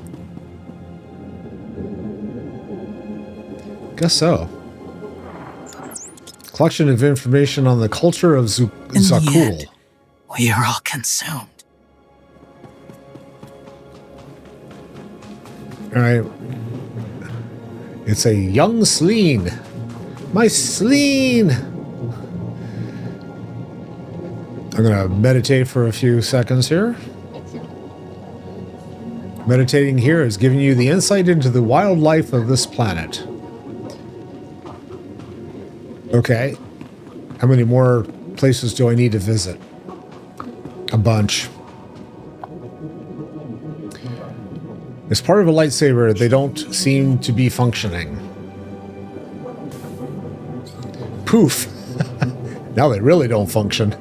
Guess so. Collection of information on the culture of Zakul. We are all consumed. All right. It's a young Selene. My Selene! I'm going to meditate for a few seconds here. Meditating here is giving you the insight into the wildlife of this planet. Okay. How many more places do I need to visit? A bunch. As part of a lightsaber, they don't seem to be functioning. Poof. Now they really don't function.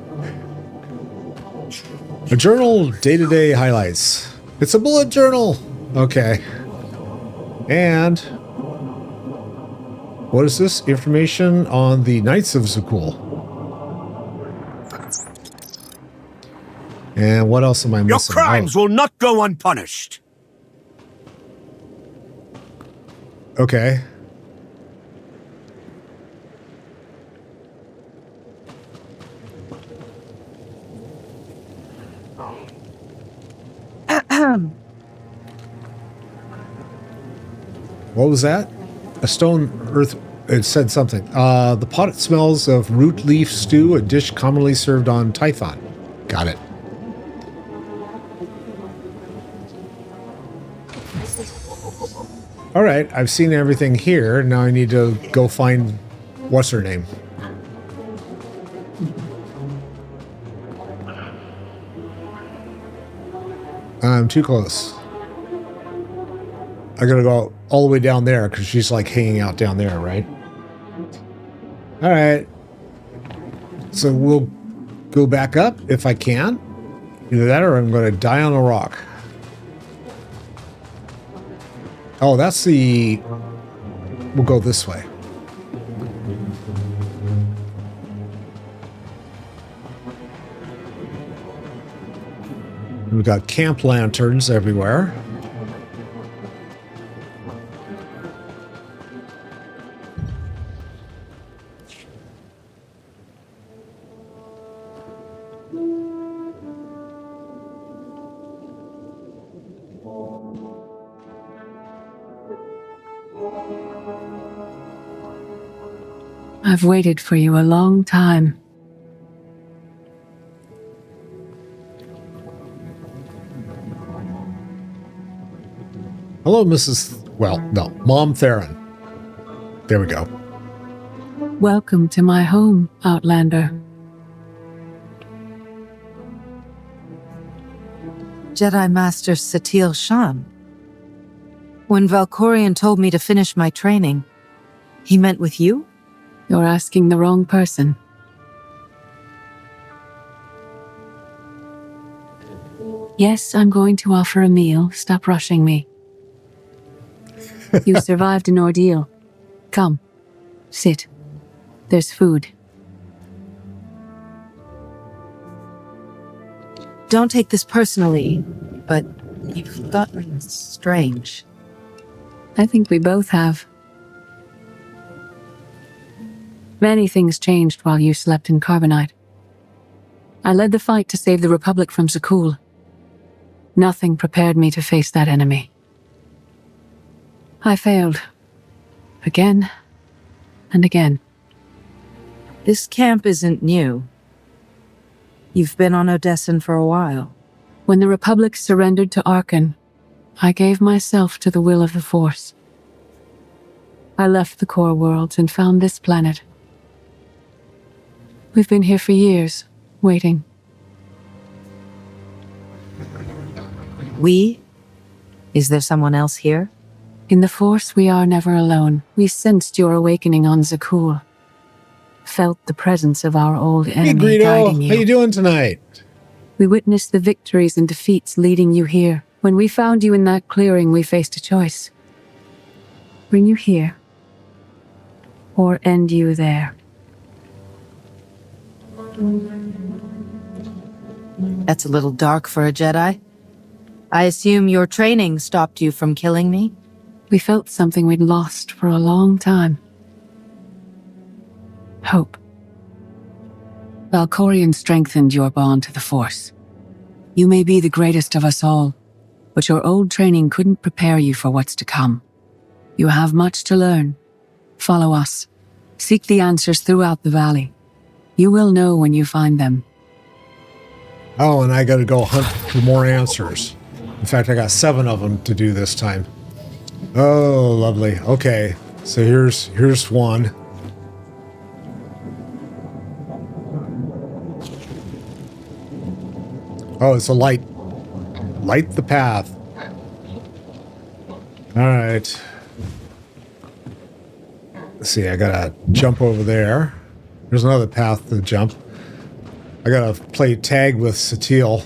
A journal, day-to-day highlights. It's a bullet journal. Okay. And what is this? Information on the Knights of Zakul. And what else am I missing? Your crimes will not go unpunished. Okay. What was that? A stone earth. It said something. The pot smells of root leaf stew, a dish commonly served on Tython. Got it. All right, I've seen everything here. Now I need to go find what's her name. I'm too close. I gotta go all the way down there because she's like hanging out down there, right? All right. So we'll go back up if I can. Either that or I'm going to die on a rock. Oh, that's the... We'll go this way. We've got camp lanterns everywhere. I've waited for you a long time. Hello, Mrs. Well, no, Mom Theron. There we go. Welcome to my home, Outlander. Jedi Master Satil Shan. When Valkorion told me to finish my training, he meant with you? You're asking the wrong person. Yes, I'm going to offer a meal. Stop rushing me. You survived an ordeal. Come, sit. There's food. Don't take this personally, but you've gotten strange. I think we both have. Many things changed while you slept in Carbonite. I led the fight to save the Republic from Zakul. Nothing prepared me to face that enemy. I failed. Again and again. This camp isn't new. You've been on Odessen for a while. When the Republic surrendered to Arkan, I gave myself to the will of the Force. I left the core worlds and found this planet. We've been here for years, waiting. We? Is there someone else here? In the Force, we are never alone. We sensed your awakening on Zakul. Felt the presence of our old enemy hey, Greedo. guiding you. How you doing tonight? We witnessed the victories and defeats leading you here. When we found you in that clearing, we faced a choice. Bring you here, or end you there. That's a little dark for a Jedi. I assume your training stopped you from killing me? We felt something we'd lost for a long time. Hope. Valkorion strengthened your bond to the Force. You may be the greatest of us all, but your old training couldn't prepare you for what's to come. You have much to learn. Follow us. Seek the answers throughout the valley. You will know when you find them. Oh, and I gotta go hunt for more answers. In fact, I got 7 of them to do this time. Oh, lovely. Okay, so here's one. Oh, it's a light. Light the path. All right. Let's see, I gotta jump over there. There's another path to jump. I gotta play tag with Satil.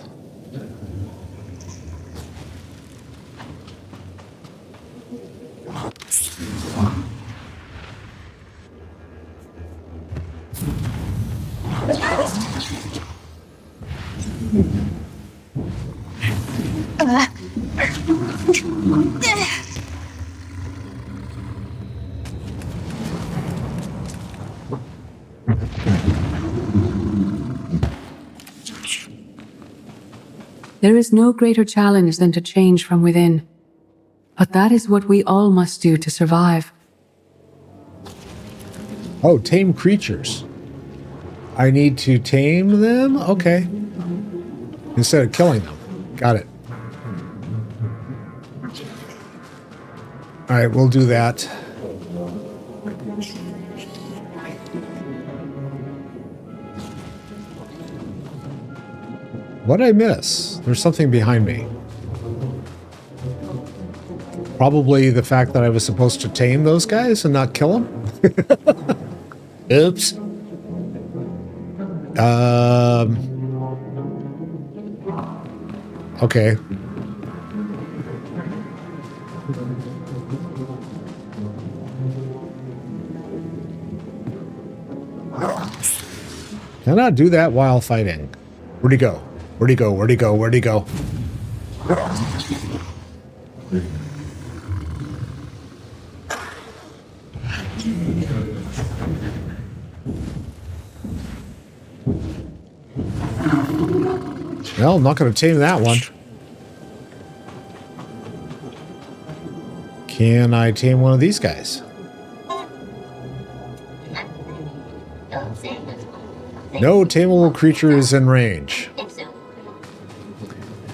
There is no greater challenge than to change from within. But that is what we all must do to survive. Oh, tame creatures. I need to tame them? Okay. Instead of killing them. Got it. All right, we'll do that. What did I miss? There's something behind me. Probably the fact that I was supposed to tame those guys and not kill them. Oops. Okay. Cannot do that while fighting. Where'd he go? Where'd he go? Where'd he go? Where'd he go? Well, I'm not going to tame that one. Can I tame one of these guys? No tameable creature is in range.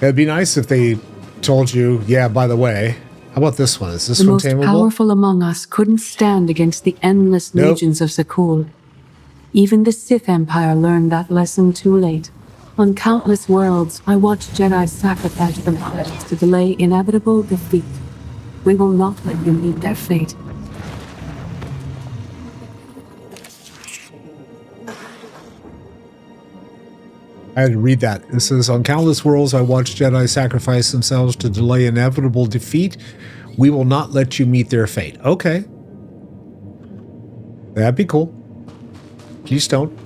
It'd be nice if they told you, yeah, by the way, How about this one? Is this The one most tameable? powerful among us couldn't stand against the endless Nope. legions of Zakul. Even the Sith Empire learned that lesson too late. On countless worlds, I watched Jedi sacrifice themselves to delay inevitable defeat. We will not let you meet their fate. I had to read that. This is on countless worlds I watched Jedi sacrifice themselves to delay inevitable defeat. We will not let you meet their fate. Okay. That'd be cool. Please don't.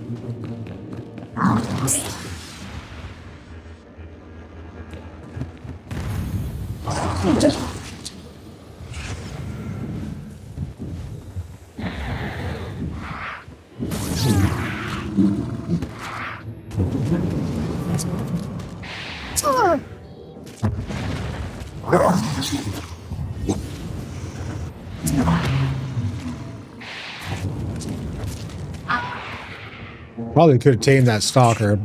Probably could have tamed that stalker.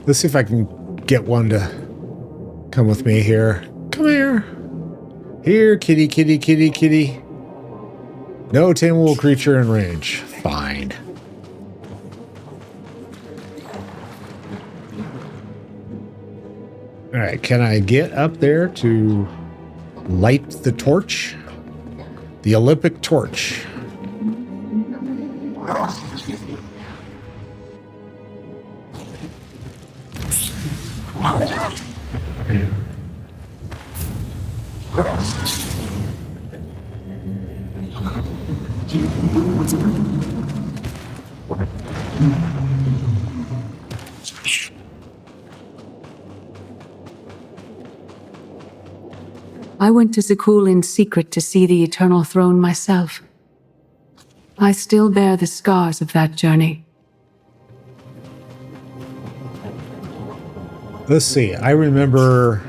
Let's see if I can get one to come with me here. Come here. Here, kitty, kitty, kitty, kitty. No tameable creature in range. Fine. All right, can I get up there to light the torch? The Olympic torch. I went to Zakul in secret to see the Eternal Throne myself. I still bear the scars of that journey. Let's see. I remember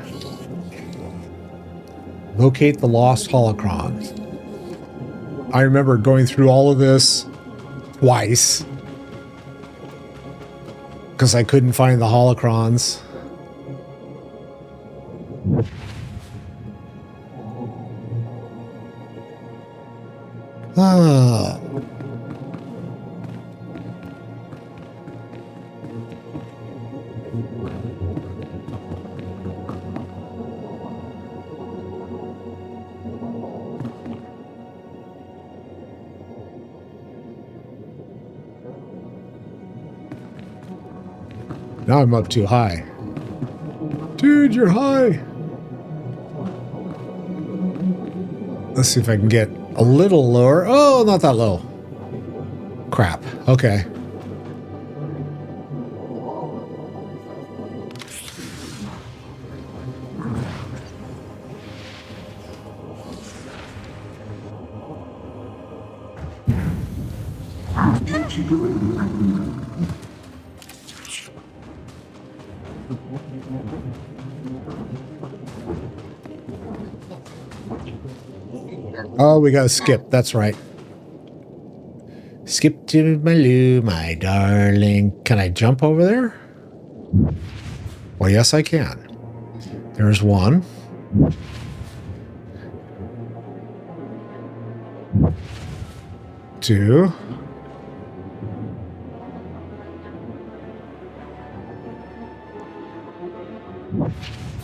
locate the lost holocron. I remember going through all of this twice because I couldn't find the holocrons. Ah. Now I'm up too high. Dude, you're high. Let's see if I can get a little lower. Oh, not that low. Crap. Okay. Oh, we gotta skip. That's right. Skip to Maloo, my darling. Can I jump over there? Well, yes, I can. There's one. Two.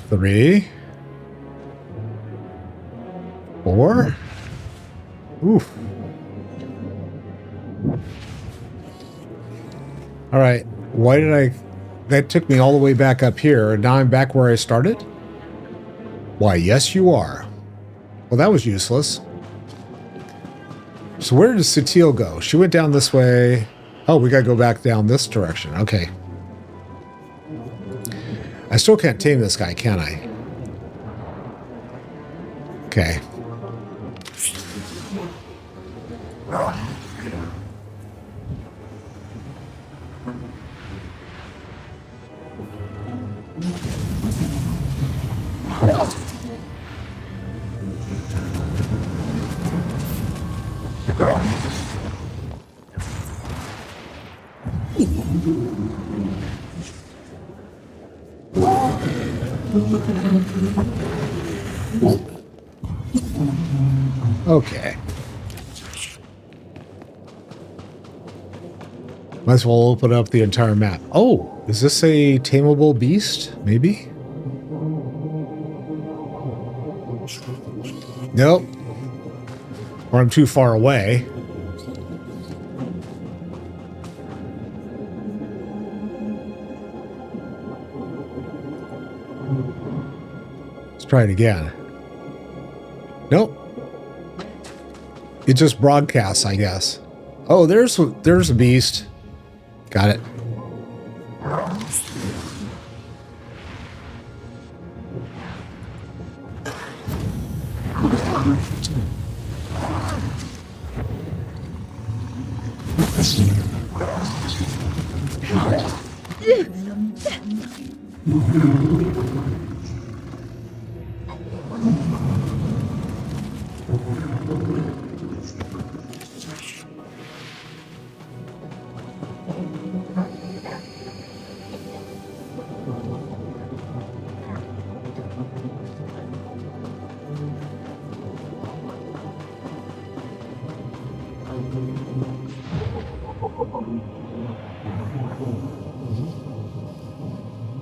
Three. Four. Oof. All right. Why did I... That took me all the way back up here, and now I'm back where I started? Why, yes, you are. Well, that was useless. So where does Sutil go? She went down this way. Oh, we gotta go back down this direction. Okay. I still can't tame this guy, can I? Okay. Okay. Might as well open up the entire map. Oh, is this a tameable beast? Maybe? Nope. Or I'm too far away. Let's try it again. Nope. It just broadcasts, I guess. Oh, there's a beast. Got it.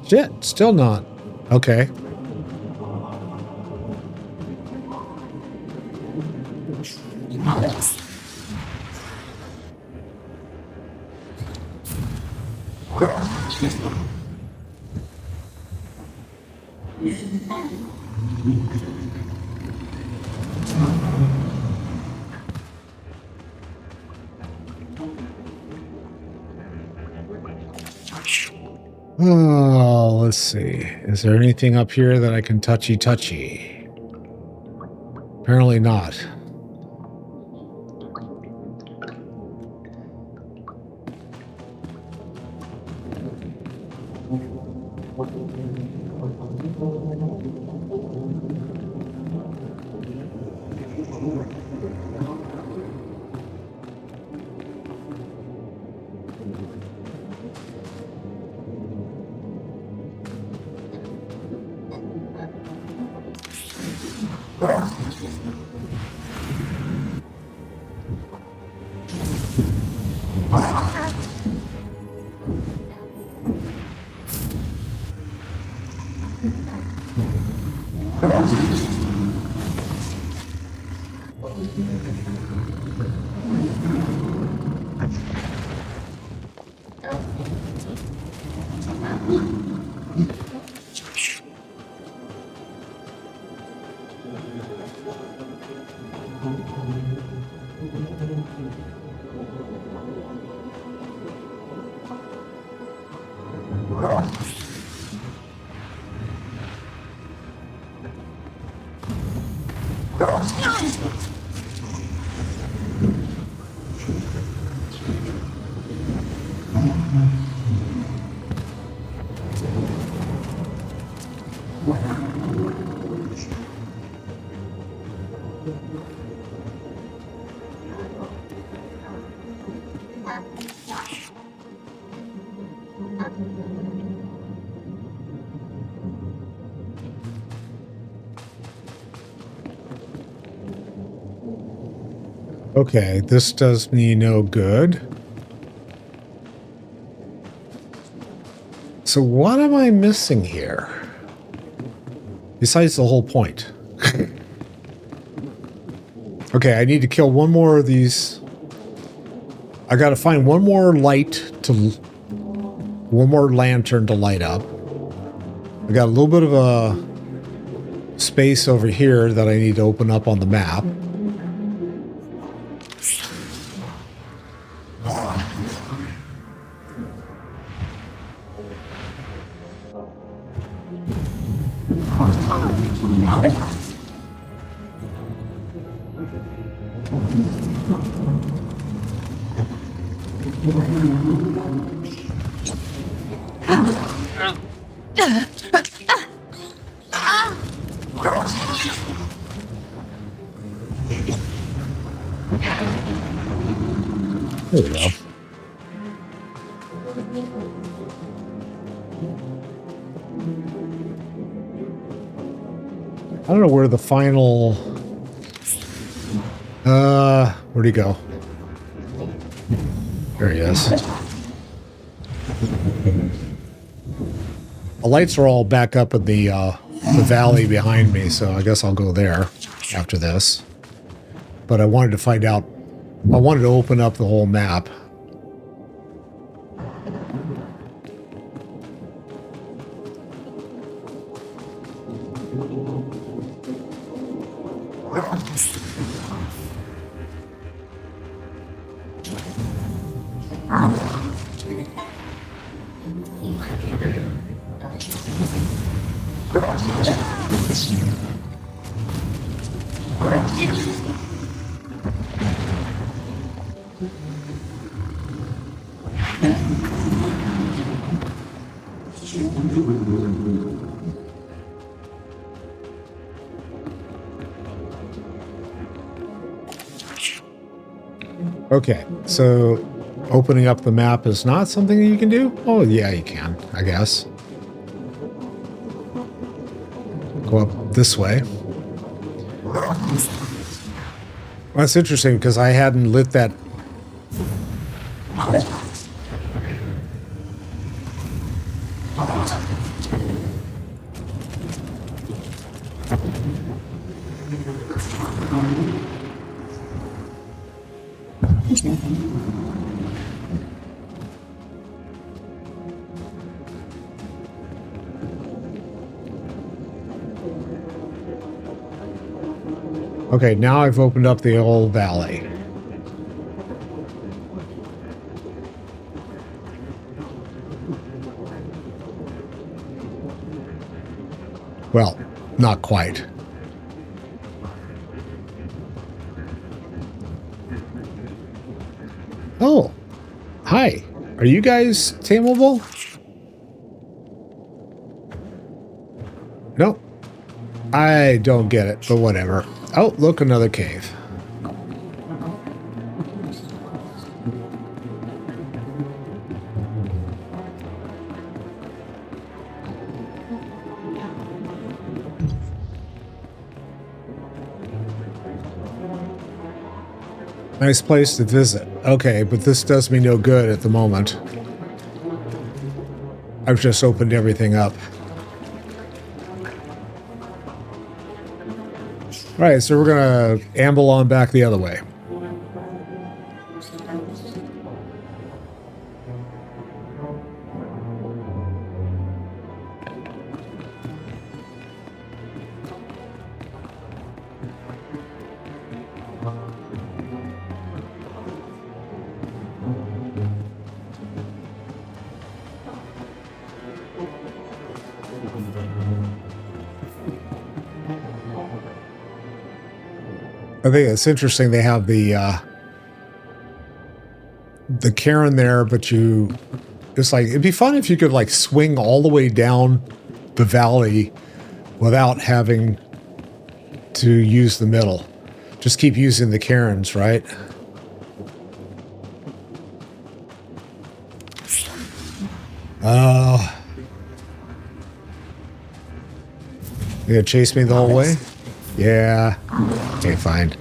Shit, still not. Okay. Oh, let's see. Is there anything up here that I can touchy? Apparently not. Okay, this does me no good. So what am I missing here? Besides the whole point. Okay, I need to kill one more of these. I gotta find one more one more lantern to light up. I got a little bit of a space over here that I need to open up on the map. There we go. don't know where the final... where'd he go? There he is. The lights are all back up in the valley behind me, so I guess I'll go there after this. But I wanted to find out... I wanted to open up the whole map. Okay, so opening up the map is not something that you can do? Oh, yeah, you can, I guess. Go up this way. Well, that's interesting because I hadn't lit that. Okay, now I've opened up the old valley. Well, not quite. Oh, hi. Are you guys tameable? Nope. I don't get it, but whatever. Oh, look, another cave. Nice place to visit. Okay, but this does me no good at the moment. I've just opened everything up. All right, so we're gonna amble on back the other way. I think it's interesting they have the cairn there, but it's like, it'd be fun if you could like swing all the way down the valley without having to use the middle. Just keep using the cairns, right? You gonna chase me the whole way? Yeah. Okay, fine.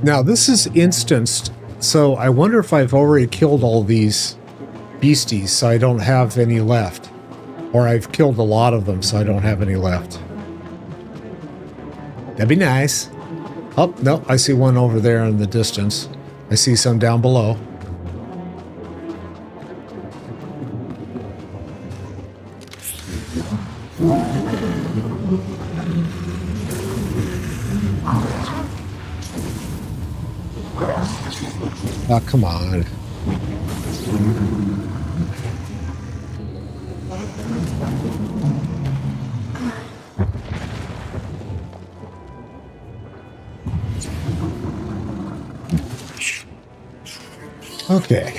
Now, this is instanced, so I wonder if I've already killed all these beasties, so I don't have any left. Or I've killed a lot of them, so I don't have any left. That'd be nice. Oh, no, I see one over there in the distance. I see some down below. Oh, come on. Okay.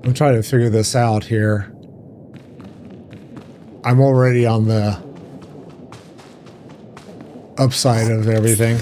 I'm trying to figure this out here. I'm already on the upside of everything.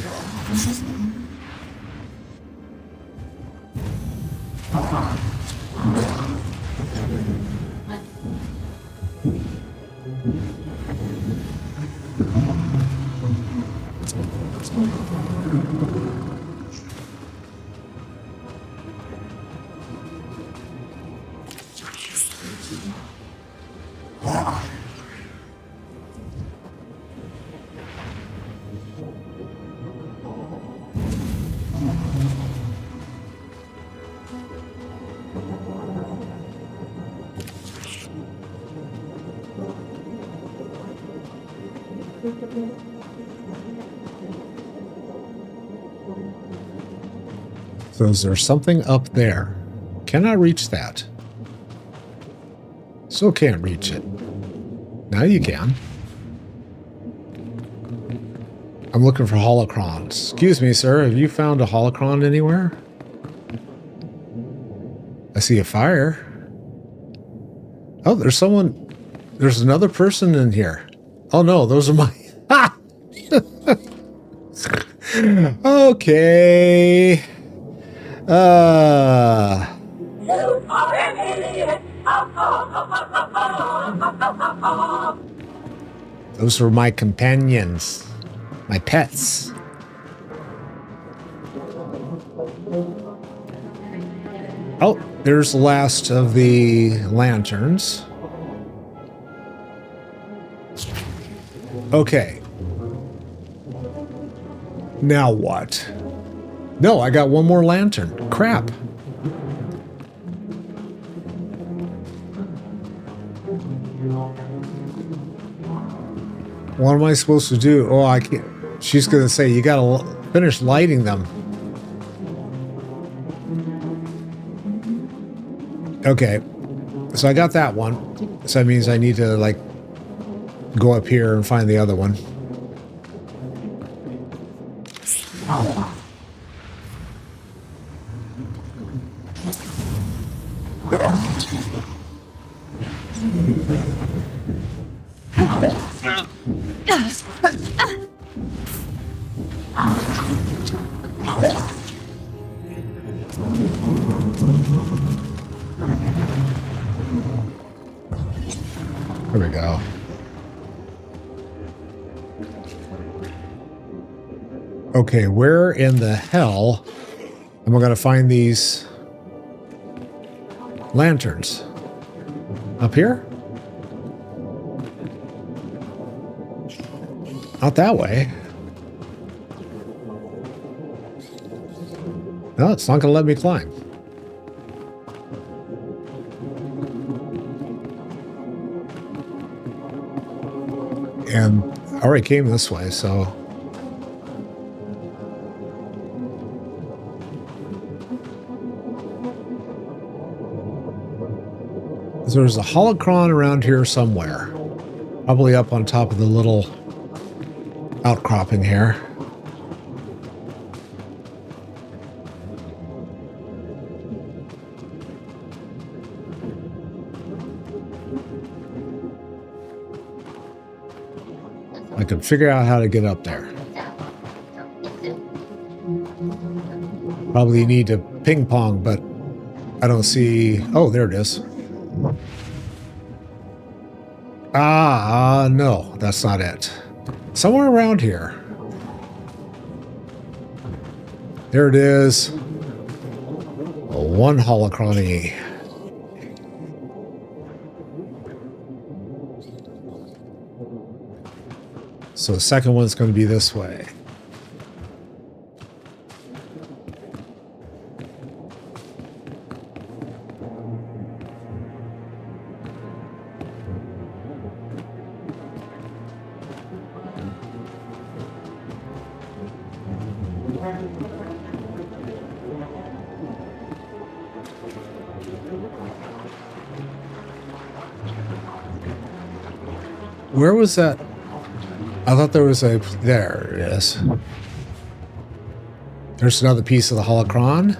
So is there something up there? Can I reach that? Still can't reach it. Now you can. I'm looking for holocrons. Excuse me, sir. Have you found a holocron anywhere? I see a fire. Oh, there's someone. There's another person in here. Oh no, those are my... Ha! Okay. Those were my companions. My pets. Oh, there's the last of the lanterns. Okay. Now what? No, I got one more lantern. Crap. What am I supposed to do? Oh, I can't. She's going to say, you got to finish lighting them. Okay. So I got that one. So that means I need to, like, go up here and find the other one. There we go. Okay, where in the hell am I going to find these lanterns? Up here? Not that way. No, it's not going to let me climb. And I already came this way, so... There's a holocron around here somewhere. Probably up on top of the little outcropping here. I could figure out how to get up there. Probably need to ping pong, but I don't see... Oh, there it is. No, that's not it. Somewhere around here. There it is. One holocron. So the second one's going to be this way. Where was that? I thought there was a... There it is. There's another piece of the holocron.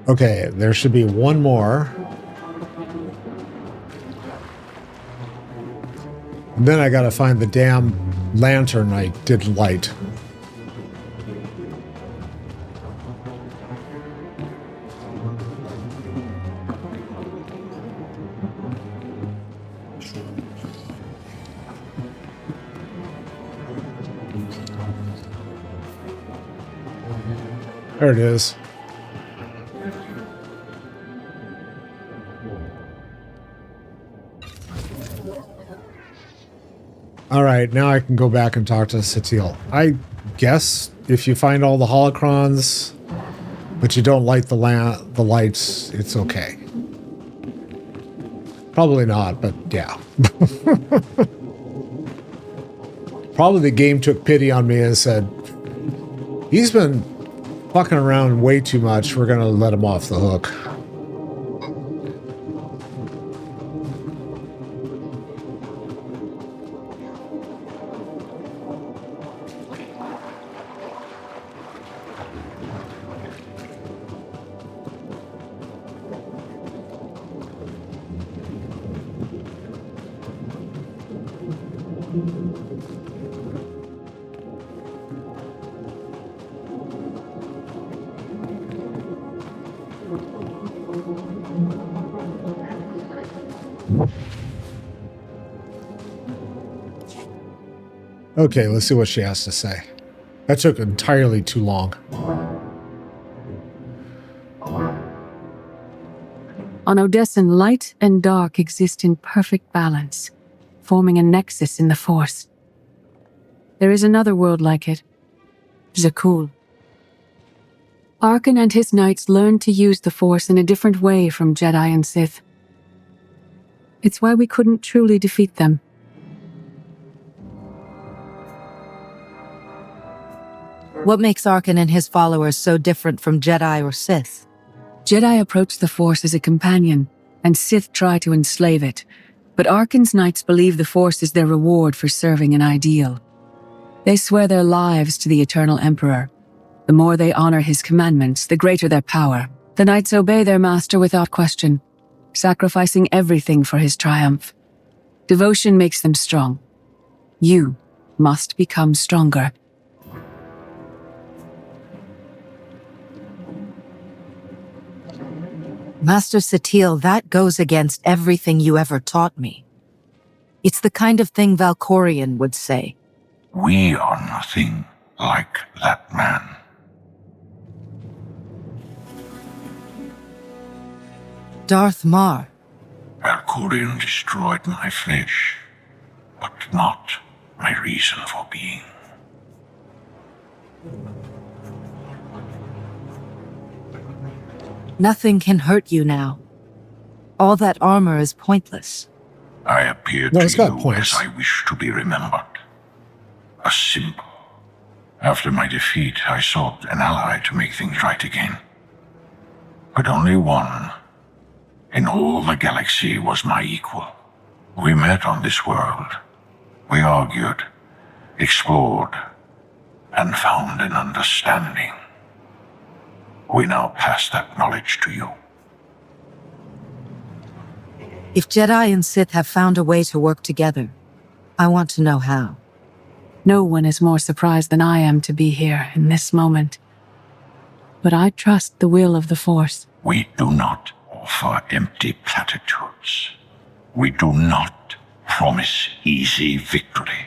Okay, there should be one more. And then I gotta find the damn lantern I didn't light. There it is. All right, now I can go back and talk to Satil. I guess if you find all the holocrons, but you don't light the lights, it's okay. Probably not, but yeah. Probably the game took pity on me and said, he's been fucking around way too much. We're gonna let him off the hook. Okay, let's see what she has to say. That took entirely too long. On Odessen, light and dark exist in perfect balance, forming a nexus in the Force. There is another world like it, Jakul. Arkan and his knights learned to use the Force in a different way from Jedi and Sith. It's why we couldn't truly defeat them. What makes Arkan and his followers so different from Jedi or Sith? Jedi approach the Force as a companion, and Sith try to enslave it. But Arkan's knights believe the Force is their reward for serving an ideal. They swear their lives to the Eternal Emperor. The more they honor his commandments, the greater their power. The knights obey their master without question, sacrificing everything for his triumph. Devotion makes them strong. You must become stronger. Master Satil, that goes against everything you ever taught me. It's the kind of thing Valkorion would say. We are nothing like that man. Darth Mar. Valkorion destroyed my flesh, but not my reason for being. Nothing can hurt you now. All that armor is pointless. I appeared to you as I wish to be remembered. A symbol. After my defeat, I sought an ally to make things right again. But only one in all the galaxy was my equal. We met on this world. We argued, explored, and found an understanding. We now pass that knowledge to you. If Jedi and Sith have found a way to work together, I want to know how. No one is more surprised than I am to be here in this moment. But I trust the will of the Force. We do not offer empty platitudes. We do not promise easy victory.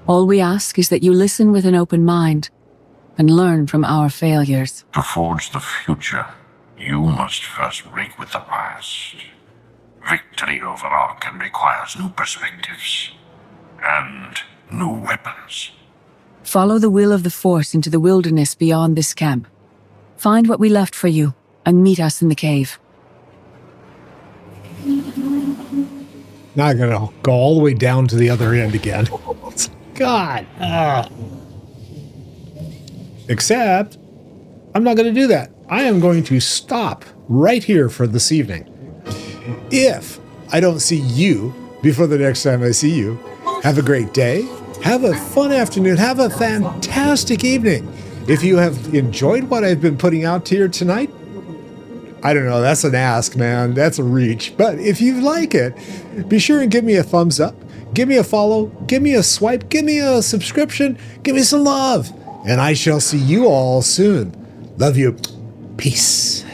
All we ask is that you listen with an open mind and learn from our failures. To forge the future, you must first break with the past. Victory over Arkham requires new perspectives and new weapons. Follow the will of the Force into the wilderness beyond this camp. Find what we left for you and meet us in the cave. Not gonna go all the way down to the other end again. God. Except, I'm not going to do that. I am going to stop right here for this evening. If I don't see you before the next time I see you, have a great day. Have a fun afternoon. Have a fantastic evening. If you have enjoyed what I've been putting out here tonight, I don't know, that's an ask, man. That's a reach. But if you like it, be sure and give me a thumbs up. Give me a follow, give me a swipe, give me a subscription, give me some love. And I shall see you all soon. Love you. Peace.